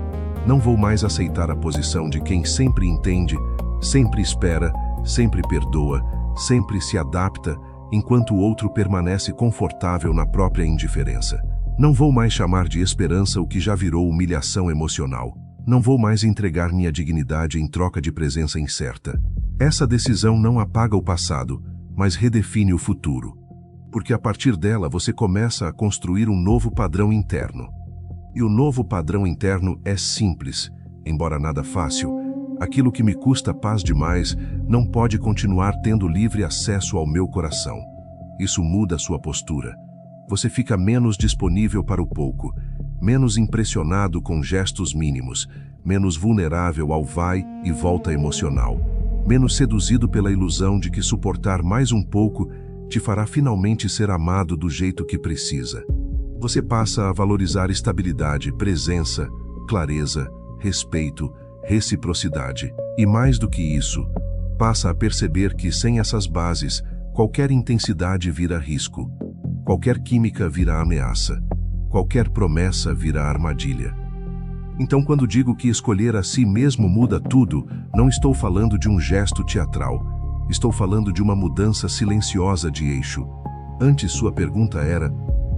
Speaker 1: Não vou mais aceitar a posição de quem sempre entende, sempre espera, sempre perdoa, sempre se adapta, enquanto o outro permanece confortável na própria indiferença. Não vou mais chamar de esperança o que já virou humilhação emocional. Não vou mais entregar minha dignidade em troca de presença incerta. Essa decisão não apaga o passado, mas redefine o futuro. Porque a partir dela você começa a construir um novo padrão interno. E o novo padrão interno é simples, embora nada fácil. Aquilo que me custa paz demais não pode continuar tendo livre acesso ao meu coração. Isso muda sua postura. Você fica menos disponível para o pouco, menos impressionado com gestos mínimos, menos vulnerável ao vai e volta emocional, menos seduzido pela ilusão de que suportar mais um pouco te fará finalmente ser amado do jeito que precisa. Você passa a valorizar estabilidade, presença, clareza, respeito, reciprocidade. E mais do que isso, passa a perceber que sem essas bases, qualquer intensidade vira risco, qualquer química vira ameaça, qualquer promessa vira armadilha. Então, quando digo que escolher a si mesmo muda tudo, não estou falando de um gesto teatral. Estou falando de uma mudança silenciosa de eixo. Antes sua pergunta era: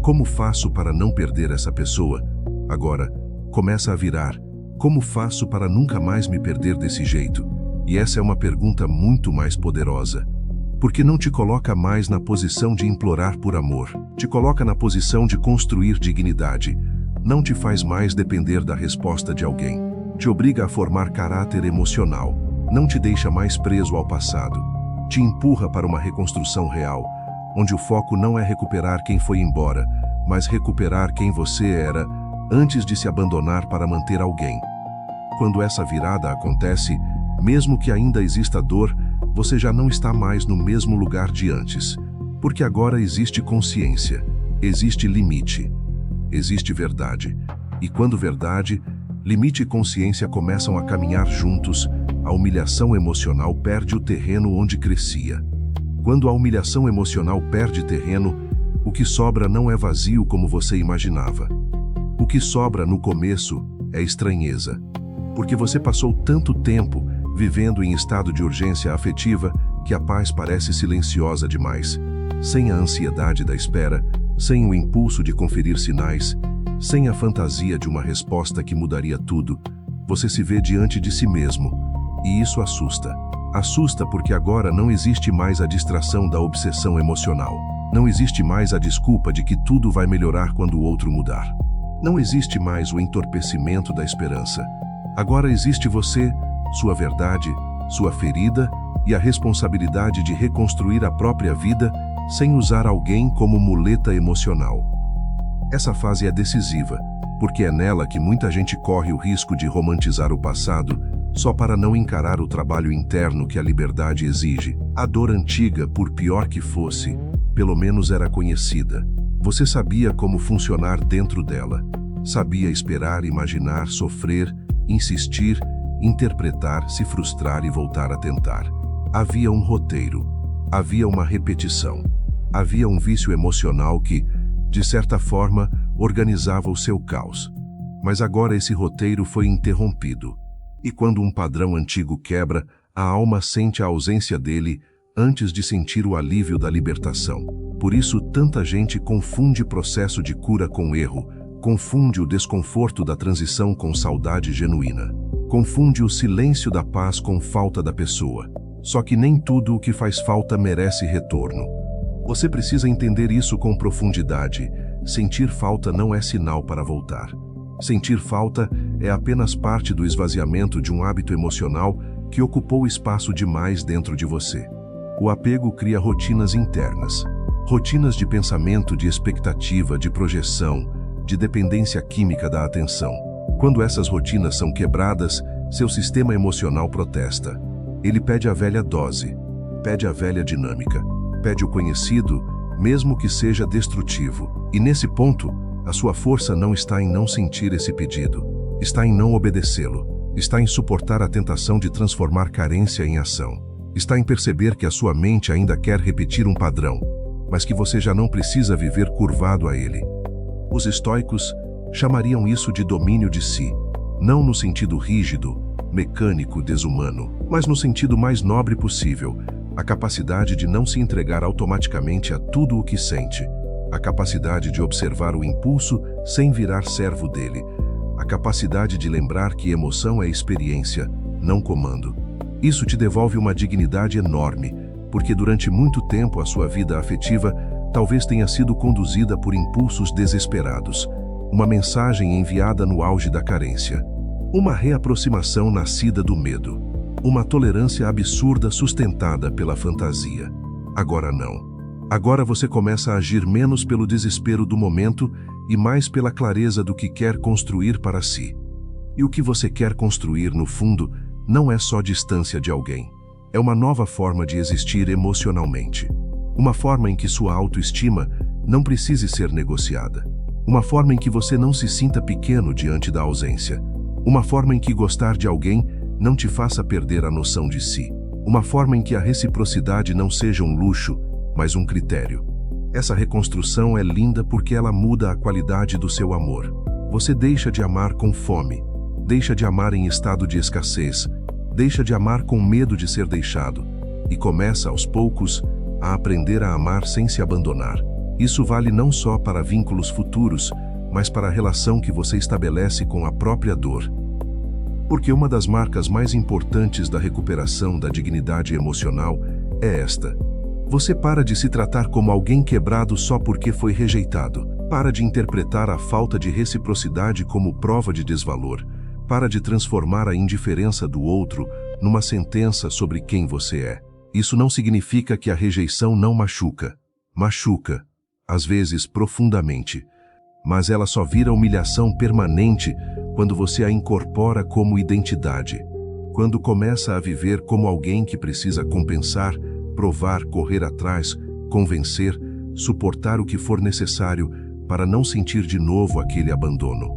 Speaker 1: como faço para não perder essa pessoa? Agora, começa a virar: como faço para nunca mais me perder desse jeito? E essa é uma pergunta muito mais poderosa. Porque não te coloca mais na posição de implorar por amor. Te coloca na posição de construir dignidade. Não te faz mais depender da resposta de alguém. Te obriga a formar caráter emocional. Não te deixa mais preso ao passado. Te empurra para uma reconstrução real, onde o foco não é recuperar quem foi embora, mas recuperar quem você era antes de se abandonar para manter alguém. Quando essa virada acontece, mesmo que ainda exista dor, você já não está mais no mesmo lugar de antes. Porque agora existe consciência, existe limite, existe verdade. E quando verdade, limite e consciência começam a caminhar juntos, a humilhação emocional perde o terreno onde crescia. Quando a humilhação emocional perde terreno, o que sobra não é vazio como você imaginava. O que sobra no começo é estranheza. Porque você passou tanto tempo vivendo em estado de urgência afetiva que a paz parece silenciosa demais. Sem a ansiedade da espera, sem o impulso de conferir sinais, sem a fantasia de uma resposta que mudaria tudo, você se vê diante de si mesmo. E isso assusta. Assusta porque agora não existe mais a distração da obsessão emocional. Não existe mais a desculpa de que tudo vai melhorar quando o outro mudar. Não existe mais o entorpecimento da esperança. Agora existe você, sua verdade, sua ferida e a responsabilidade de reconstruir a própria vida sem usar alguém como muleta emocional. Essa fase é decisiva, porque é nela que muita gente corre o risco de romantizar o passado, só para não encarar o trabalho interno que a liberdade exige. A dor antiga, por pior que fosse, pelo menos era conhecida. Você sabia como funcionar dentro dela. Sabia esperar, imaginar, sofrer, insistir, interpretar, se frustrar e voltar a tentar. Havia um roteiro. Havia uma repetição. Havia um vício emocional que, de certa forma, organizava o seu caos. Mas agora esse roteiro foi interrompido. E quando um padrão antigo quebra, a alma sente a ausência dele antes de sentir o alívio da libertação. Por isso, tanta gente confunde processo de cura com erro, confunde o desconforto da transição com saudade genuína, confunde o silêncio da paz com falta da pessoa. Só que nem tudo o que faz falta merece retorno. Você precisa entender isso com profundidade. Sentir falta não é sinal para voltar. Sentir falta é apenas parte do esvaziamento de um hábito emocional que ocupou espaço demais dentro de você. O apego cria rotinas internas. Rotinas de pensamento, de expectativa, de projeção, de dependência química da atenção. Quando essas rotinas são quebradas, seu sistema emocional protesta. Ele pede a velha dose, pede a velha dinâmica, pede o conhecido, mesmo que seja destrutivo. E nesse ponto, a sua força não está em não sentir esse pedido, está em não obedecê-lo, está em suportar a tentação de transformar carência em ação, está em perceber que a sua mente ainda quer repetir um padrão, mas que você já não precisa viver curvado a ele. Os estoicos chamariam isso de domínio de si, não no sentido rígido, mecânico, desumano, mas no sentido mais nobre possível, a capacidade de não se entregar automaticamente a tudo o que sente, a capacidade de observar o impulso sem virar servo dele, a capacidade de lembrar que emoção é experiência, não comando. Isso te devolve uma dignidade enorme, porque durante muito tempo a sua vida afetiva talvez tenha sido conduzida por impulsos desesperados, uma mensagem enviada no auge da carência, uma reaproximação nascida do medo, uma tolerância absurda sustentada pela fantasia. Agora não. Agora você começa a agir menos pelo desespero do momento e mais pela clareza do que quer construir para si. E o que você quer construir, no fundo, não é só distância de alguém. É uma nova forma de existir emocionalmente. Uma forma em que sua autoestima não precise ser negociada. Uma forma em que você não se sinta pequeno diante da ausência. Uma forma em que gostar de alguém não te faça perder a noção de si. Uma forma em que a reciprocidade não seja um luxo, mas um critério. Essa reconstrução é linda porque ela muda a qualidade do seu amor. Você deixa de amar com fome, deixa de amar em estado de escassez, deixa de amar com medo de ser deixado e começa, aos poucos, a aprender a amar sem se abandonar. Isso vale não só para vínculos futuros, mas para a relação que você estabelece com a própria dor. Porque uma das marcas mais importantes da recuperação da dignidade emocional é esta. Você para de se tratar como alguém quebrado só porque foi rejeitado. Para de interpretar a falta de reciprocidade como prova de desvalor. Para de transformar a indiferença do outro numa sentença sobre quem você é. Isso não significa que a rejeição não machuca. Machuca, às vezes profundamente. Mas ela só vira humilhação permanente quando você a incorpora como identidade. Quando começa a viver como alguém que precisa compensar, provar, correr atrás, convencer, suportar o que for necessário para não sentir de novo aquele abandono.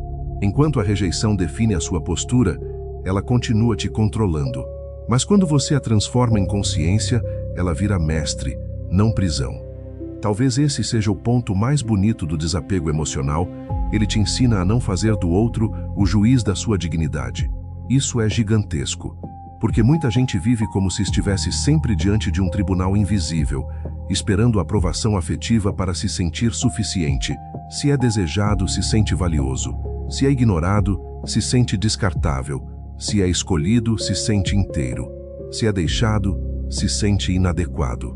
Speaker 1: Enquanto a rejeição define a sua postura, ela continua te controlando. Mas quando você a transforma em consciência, ela vira mestre, não prisão. Talvez esse seja o ponto mais bonito do desapego emocional. Ele te ensina a não fazer do outro o juiz da sua dignidade. Isso é gigantesco, porque muita gente vive como se estivesse sempre diante de um tribunal invisível, esperando a aprovação afetiva para se sentir suficiente. Se é desejado, se sente valioso. Se é ignorado, se sente descartável. Se é escolhido, se sente inteiro. Se é deixado, se sente inadequado.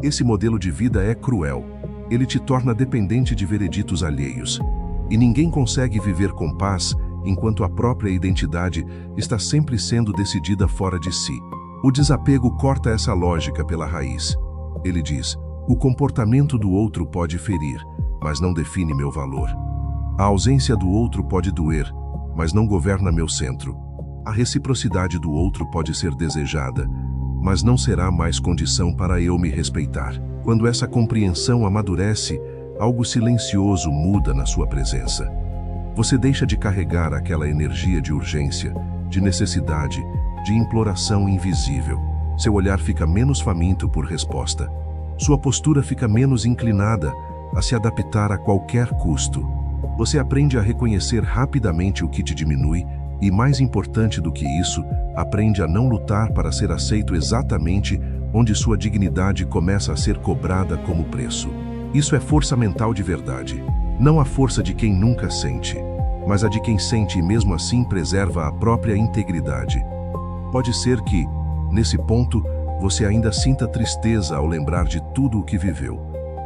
Speaker 1: Esse modelo de vida é cruel. Ele te torna dependente de vereditos alheios. E ninguém consegue viver com paz enquanto a própria identidade está sempre sendo decidida fora de si. O desapego corta essa lógica pela raiz. Ele diz: o comportamento do outro pode ferir, mas não define meu valor. A ausência do outro pode doer, mas não governa meu centro. A reciprocidade do outro pode ser desejada, mas não será mais condição para eu me respeitar. Quando essa compreensão amadurece, algo silencioso muda na sua presença. Você deixa de carregar aquela energia de urgência, de necessidade, de imploração invisível. Seu olhar fica menos faminto por resposta. Sua postura fica menos inclinada a se adaptar a qualquer custo. Você aprende a reconhecer rapidamente o que te diminui e, mais importante do que isso, aprende a não lutar para ser aceito exatamente onde sua dignidade começa a ser cobrada como preço. Isso é força mental de verdade. Não a força de quem nunca sente, mas a de quem sente e mesmo assim preserva a própria integridade. Pode ser que, nesse ponto, você ainda sinta tristeza ao lembrar de tudo o que viveu.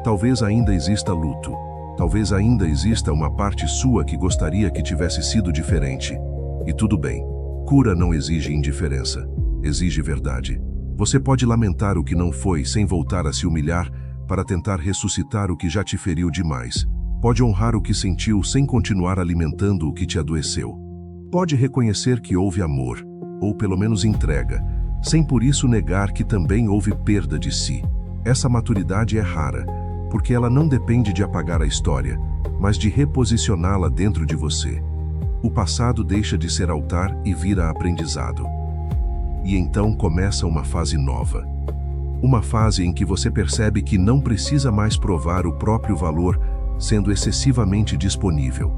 Speaker 1: Talvez ainda exista luto. Talvez ainda exista uma parte sua que gostaria que tivesse sido diferente. E tudo bem. Cura não exige indiferença. Exige verdade. Você pode lamentar o que não foi sem voltar a se humilhar para tentar ressuscitar o que já te feriu demais. Pode honrar o que sentiu sem continuar alimentando o que te adoeceu. Pode reconhecer que houve amor, ou pelo menos entrega, sem por isso negar que também houve perda de si. Essa maturidade é rara, porque ela não depende de apagar a história, mas de reposicioná-la dentro de você. O passado deixa de ser altar e vira aprendizado. E então começa uma fase nova. Uma fase em que você percebe que não precisa mais provar o próprio valor sendo excessivamente disponível.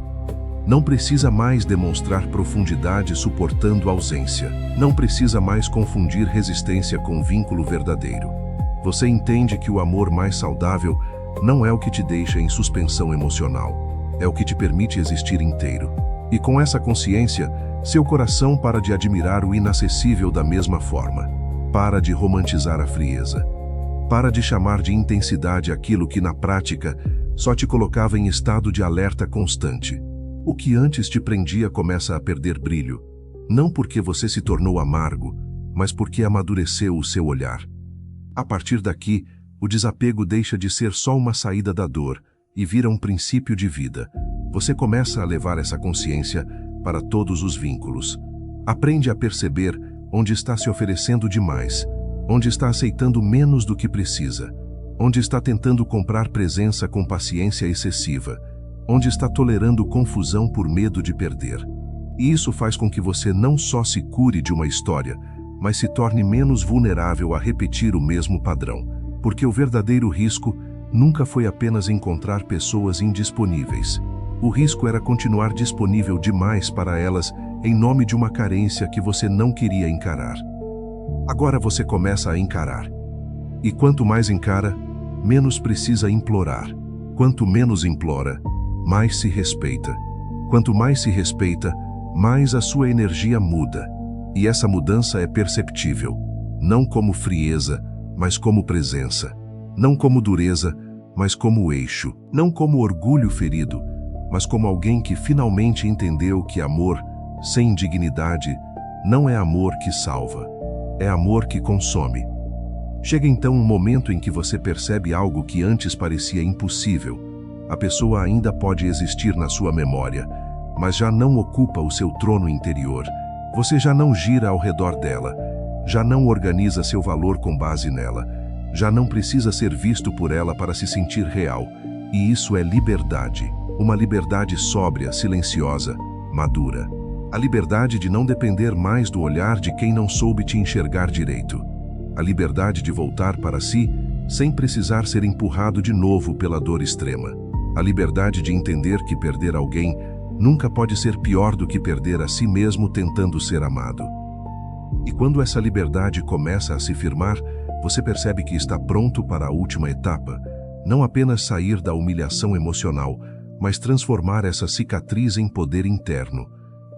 Speaker 1: Não precisa mais demonstrar profundidade suportando ausência. Não precisa mais confundir resistência com vínculo verdadeiro. Você entende que o amor mais saudável não é o que te deixa em suspensão emocional, é o que te permite existir inteiro. E com essa consciência, seu coração para de admirar o inacessível da mesma forma. Para de romantizar a frieza. Para de chamar de intensidade aquilo que, na prática, só te colocava em estado de alerta constante. O que antes te prendia começa a perder brilho, não porque você se tornou amargo, mas porque amadureceu o seu olhar. A partir daqui, o desapego deixa de ser só uma saída da dor e vira um princípio de vida. Você começa a levar essa consciência para todos os vínculos. Aprende a perceber onde está se oferecendo demais, onde está aceitando menos do que precisa, onde está tentando comprar presença com paciência excessiva, onde está tolerando confusão por medo de perder. E isso faz com que você não só se cure de uma história, mas se torne menos vulnerável a repetir o mesmo padrão, porque o verdadeiro risco nunca foi apenas encontrar pessoas indisponíveis. O risco era continuar disponível demais para elas em nome de uma carência que você não queria encarar. Agora você começa a encarar. E quanto mais encara, menos precisa implorar. Quanto menos implora, mais se respeita. Quanto mais se respeita, mais a sua energia muda. E essa mudança é perceptível, não como frieza, mas como presença. Não como dureza, mas como eixo. Não como orgulho ferido, mas como alguém que finalmente entendeu que amor, sem dignidade, não é amor que salva, é amor que consome. Chega então um momento em que você percebe algo que antes parecia impossível. A pessoa ainda pode existir na sua memória, mas já não ocupa o seu trono interior. Você já não gira ao redor dela, já não organiza seu valor com base nela, já não precisa ser visto por ela para se sentir real. E isso é liberdade. Uma liberdade sóbria, silenciosa, madura. A liberdade de não depender mais do olhar de quem não soube te enxergar direito. A liberdade de voltar para si sem precisar ser empurrado de novo pela dor extrema. A liberdade de entender que perder alguém nunca pode ser pior do que perder a si mesmo tentando ser amado. E quando essa liberdade começa a se firmar, você percebe que está pronto para a última etapa, não apenas sair da humilhação emocional, mas transformar essa cicatriz em poder interno.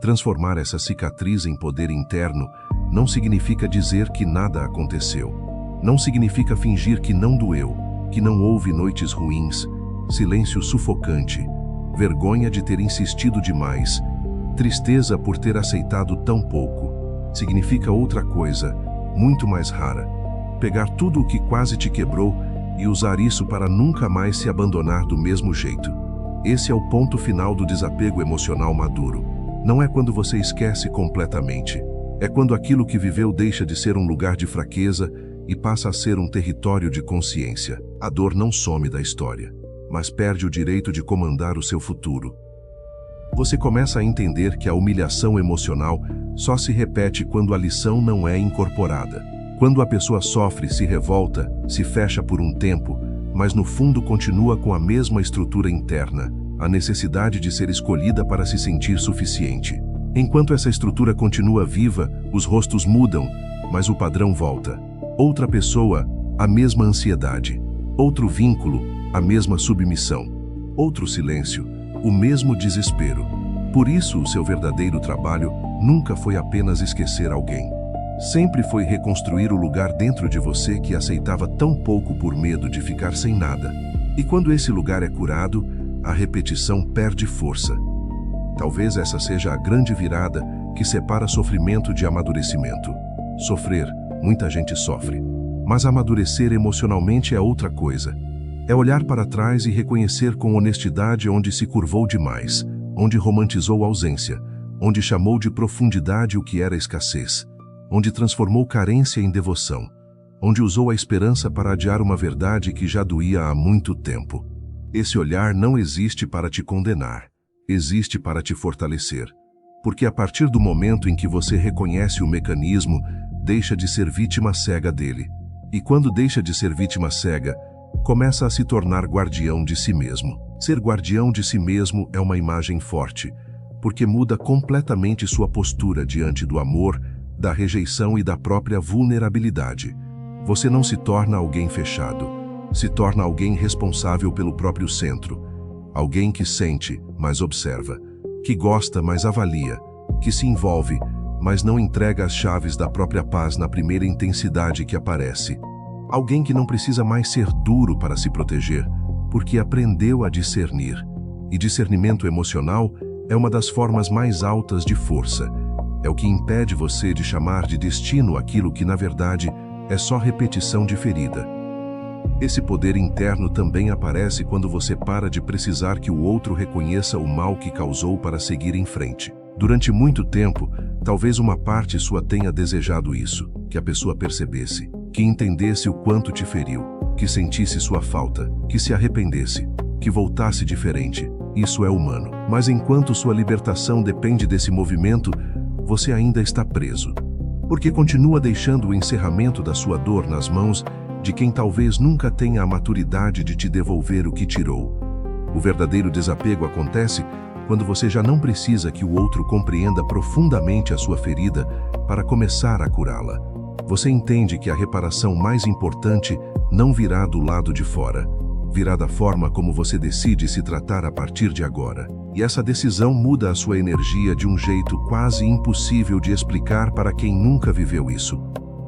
Speaker 1: Transformar essa cicatriz em poder interno não significa dizer que nada aconteceu. Não significa fingir que não doeu, que não houve noites ruins, silêncio sufocante, vergonha de ter insistido demais, tristeza por ter aceitado tão pouco. Significa outra coisa, muito mais rara. Pegar tudo o que quase te quebrou e usar isso para nunca mais se abandonar do mesmo jeito. Esse é o ponto final do desapego emocional maduro. Não é quando você esquece completamente, É quando aquilo que viveu deixa de ser um lugar de fraqueza e passa a ser um território de consciência. A dor não some da história, mas perde o direito de comandar o seu futuro. Você começa a entender que a humilhação emocional só se repete quando a lição não é incorporada. Quando a pessoa sofre, se revolta, se fecha por um tempo, mas no fundo continua com a mesma estrutura interna, a necessidade de ser escolhida para se sentir suficiente. Enquanto essa estrutura continua viva, os rostos mudam, mas o padrão volta. Outra pessoa, a mesma ansiedade. Outro vínculo, a mesma submissão. Outro silêncio, o mesmo desespero. Por isso, o seu verdadeiro trabalho nunca foi apenas esquecer alguém. Sempre foi reconstruir o lugar dentro de você que aceitava tão pouco por medo de ficar sem nada. E quando esse lugar é curado, a repetição perde força. Talvez essa seja a grande virada que separa sofrimento de amadurecimento. Sofrer, muita gente sofre. Mas amadurecer emocionalmente é outra coisa. É olhar para trás e reconhecer com honestidade onde se curvou demais, onde romantizou a ausência, onde chamou de profundidade o que era escassez, onde transformou carência em devoção, onde usou a esperança para adiar uma verdade que já doía há muito tempo. Esse olhar não existe para te condenar, existe para te fortalecer. Porque a partir do momento em que você reconhece o mecanismo, deixa de ser vítima cega dele. E quando deixa de ser vítima cega, começa a se tornar guardião de si mesmo. Ser guardião de si mesmo é uma imagem forte, porque muda completamente sua postura diante do amor, da rejeição e da própria vulnerabilidade. Você não se torna alguém fechado, se torna alguém responsável pelo próprio centro. Alguém que sente, mas observa, que gosta, mas avalia, que se envolve, mas não entrega as chaves da própria paz na primeira intensidade que aparece. Alguém que não precisa mais ser duro para se proteger, porque aprendeu a discernir. E discernimento emocional é uma das formas mais altas de força. É o que impede você de chamar de destino aquilo que, na verdade, é só repetição de ferida. Esse poder interno também aparece quando você para de precisar que o outro reconheça o mal que causou para seguir em frente. Durante muito tempo, talvez uma parte sua tenha desejado isso, que a pessoa percebesse, que entendesse o quanto te feriu, que sentisse sua falta, que se arrependesse, que voltasse diferente. Isso é humano. Mas enquanto sua libertação depende desse movimento, você ainda está preso. Porque continua deixando o encerramento da sua dor nas mãos de quem talvez nunca tenha a maturidade de te devolver o que tirou. O verdadeiro desapego acontece quando você já não precisa que o outro compreenda profundamente a sua ferida para começar a curá-la. Você entende que a reparação mais importante não virá do lado de fora, virá da forma como você decide se tratar a partir de agora. E essa decisão muda a sua energia de um jeito quase impossível de explicar para quem nunca viveu isso.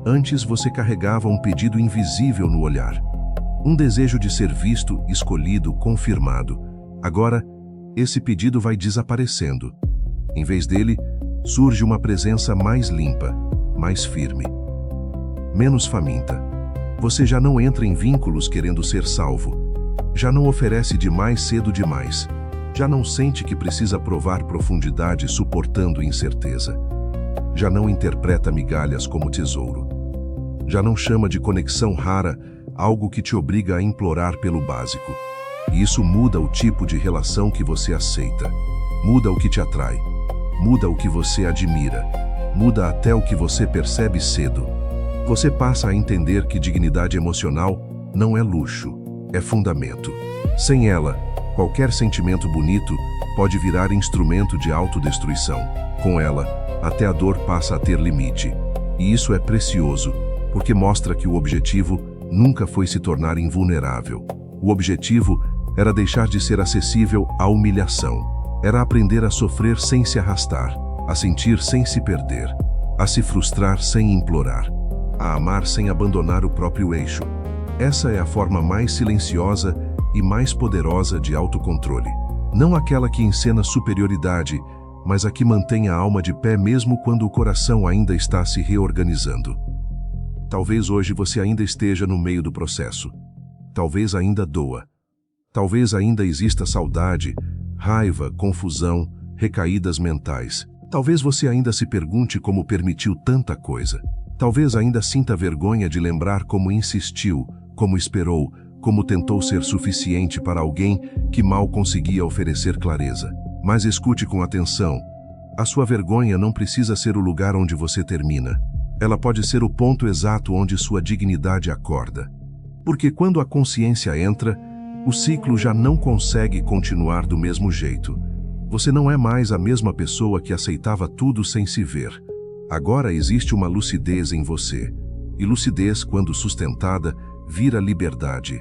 Speaker 1: Antes você carregava um pedido invisível no olhar. Um desejo de ser visto, escolhido, confirmado. Agora, esse pedido vai desaparecendo. Em vez dele, surge uma presença mais limpa, mais firme, menos faminta. Você já não entra em vínculos querendo ser salvo. Já não oferece demais cedo demais. Já não sente que precisa provar profundidade suportando incerteza. Já não interpreta migalhas como tesouro. Já não chama de conexão rara algo que te obriga a implorar pelo básico. E isso muda o tipo de relação que você aceita. Muda o que te atrai. Muda o que você admira. Muda até o que você percebe cedo. Você passa a entender que dignidade emocional não é luxo, é fundamento. Sem ela, qualquer sentimento bonito pode virar instrumento de autodestruição. Com ela, até a dor passa a ter limite. E isso é precioso, porque mostra que o objetivo nunca foi se tornar invulnerável. O objetivo era deixar de ser acessível à humilhação. Era aprender a sofrer sem se arrastar, a sentir sem se perder, a se frustrar sem implorar, a amar sem abandonar o próprio eixo. Essa é a forma mais silenciosa e mais poderosa de autocontrole. Não aquela que encena superioridade, mas a que mantém a alma de pé mesmo quando o coração ainda está se reorganizando. Talvez hoje você ainda esteja no meio do processo. Talvez ainda doa. Talvez ainda exista saudade, raiva, confusão, recaídas mentais. Talvez você ainda se pergunte como permitiu tanta coisa. Talvez ainda sinta vergonha de lembrar como insistiu, como esperou, como tentou ser suficiente para alguém que mal conseguia oferecer clareza. Mas escute com atenção. A sua vergonha não precisa ser o lugar onde você termina. Ela pode ser o ponto exato onde sua dignidade acorda. Porque quando a consciência entra, o ciclo já não consegue continuar do mesmo jeito. Você não é mais a mesma pessoa que aceitava tudo sem se ver. Agora existe uma lucidez em você. E lucidez, quando sustentada, vira liberdade.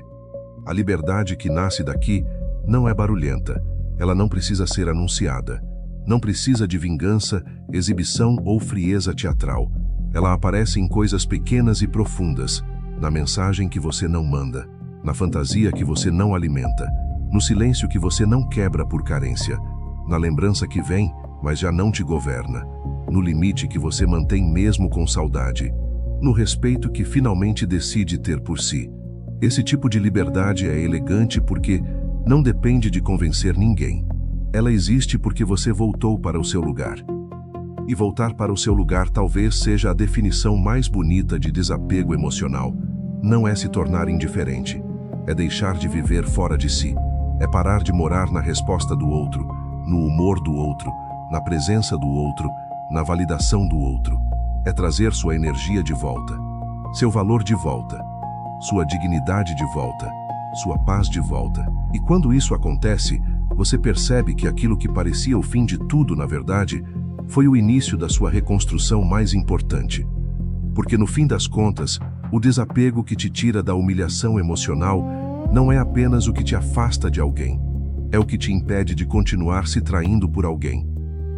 Speaker 1: A liberdade que nasce daqui não é barulhenta. Ela não precisa ser anunciada. Não precisa de vingança, exibição ou frieza teatral. Ela aparece em coisas pequenas e profundas, na mensagem que você não manda, na fantasia que você não alimenta, no silêncio que você não quebra por carência, na lembrança que vem, mas já não te governa, no limite que você mantém mesmo com saudade, no respeito que finalmente decide ter por si. Esse tipo de liberdade é elegante porque não depende de convencer ninguém. Ela existe porque você voltou para o seu lugar. E voltar para o seu lugar talvez seja a definição mais bonita de desapego emocional. Não é se tornar indiferente. É deixar de viver fora de si. É parar de morar na resposta do outro, no humor do outro, na presença do outro, na validação do outro. É trazer sua energia de volta, seu valor de volta, sua dignidade de volta, sua paz de volta. E quando isso acontece, você percebe que aquilo que parecia o fim de tudo, na verdade, foi o início da sua reconstrução mais importante. Porque no fim das contas, o desapego que te tira da humilhação emocional não é apenas o que te afasta de alguém. É o que te impede de continuar se traindo por alguém.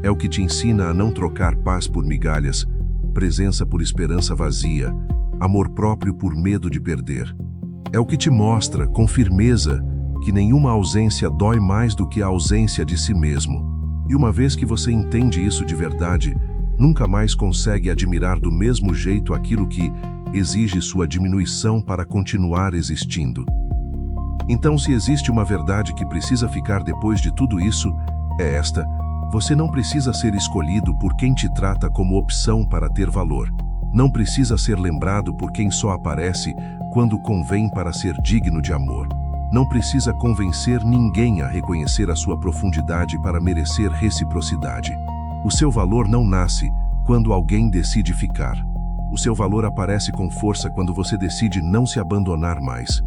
Speaker 1: É o que te ensina a não trocar paz por migalhas, presença por esperança vazia, amor próprio por medo de perder. É o que te mostra, com firmeza, que nenhuma ausência dói mais do que a ausência de si mesmo. E uma vez que você entende isso de verdade, nunca mais consegue admirar do mesmo jeito aquilo que exige sua diminuição para continuar existindo. Então, se existe uma verdade que precisa ficar depois de tudo isso, é esta: você não precisa ser escolhido por quem te trata como opção para ter valor. Não precisa ser lembrado por quem só aparece quando convém para ser digno de amor. Não precisa convencer ninguém a reconhecer a sua profundidade para merecer reciprocidade. O seu valor não nasce quando alguém decide ficar. O seu valor aparece com força quando você decide não se abandonar mais.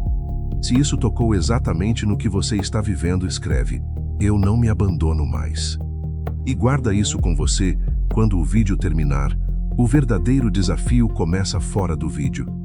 Speaker 1: Se isso tocou exatamente no que você está vivendo, escreve: "Eu não me abandono mais." E guarda isso com você. Quando o vídeo terminar, o verdadeiro desafio começa fora do vídeo.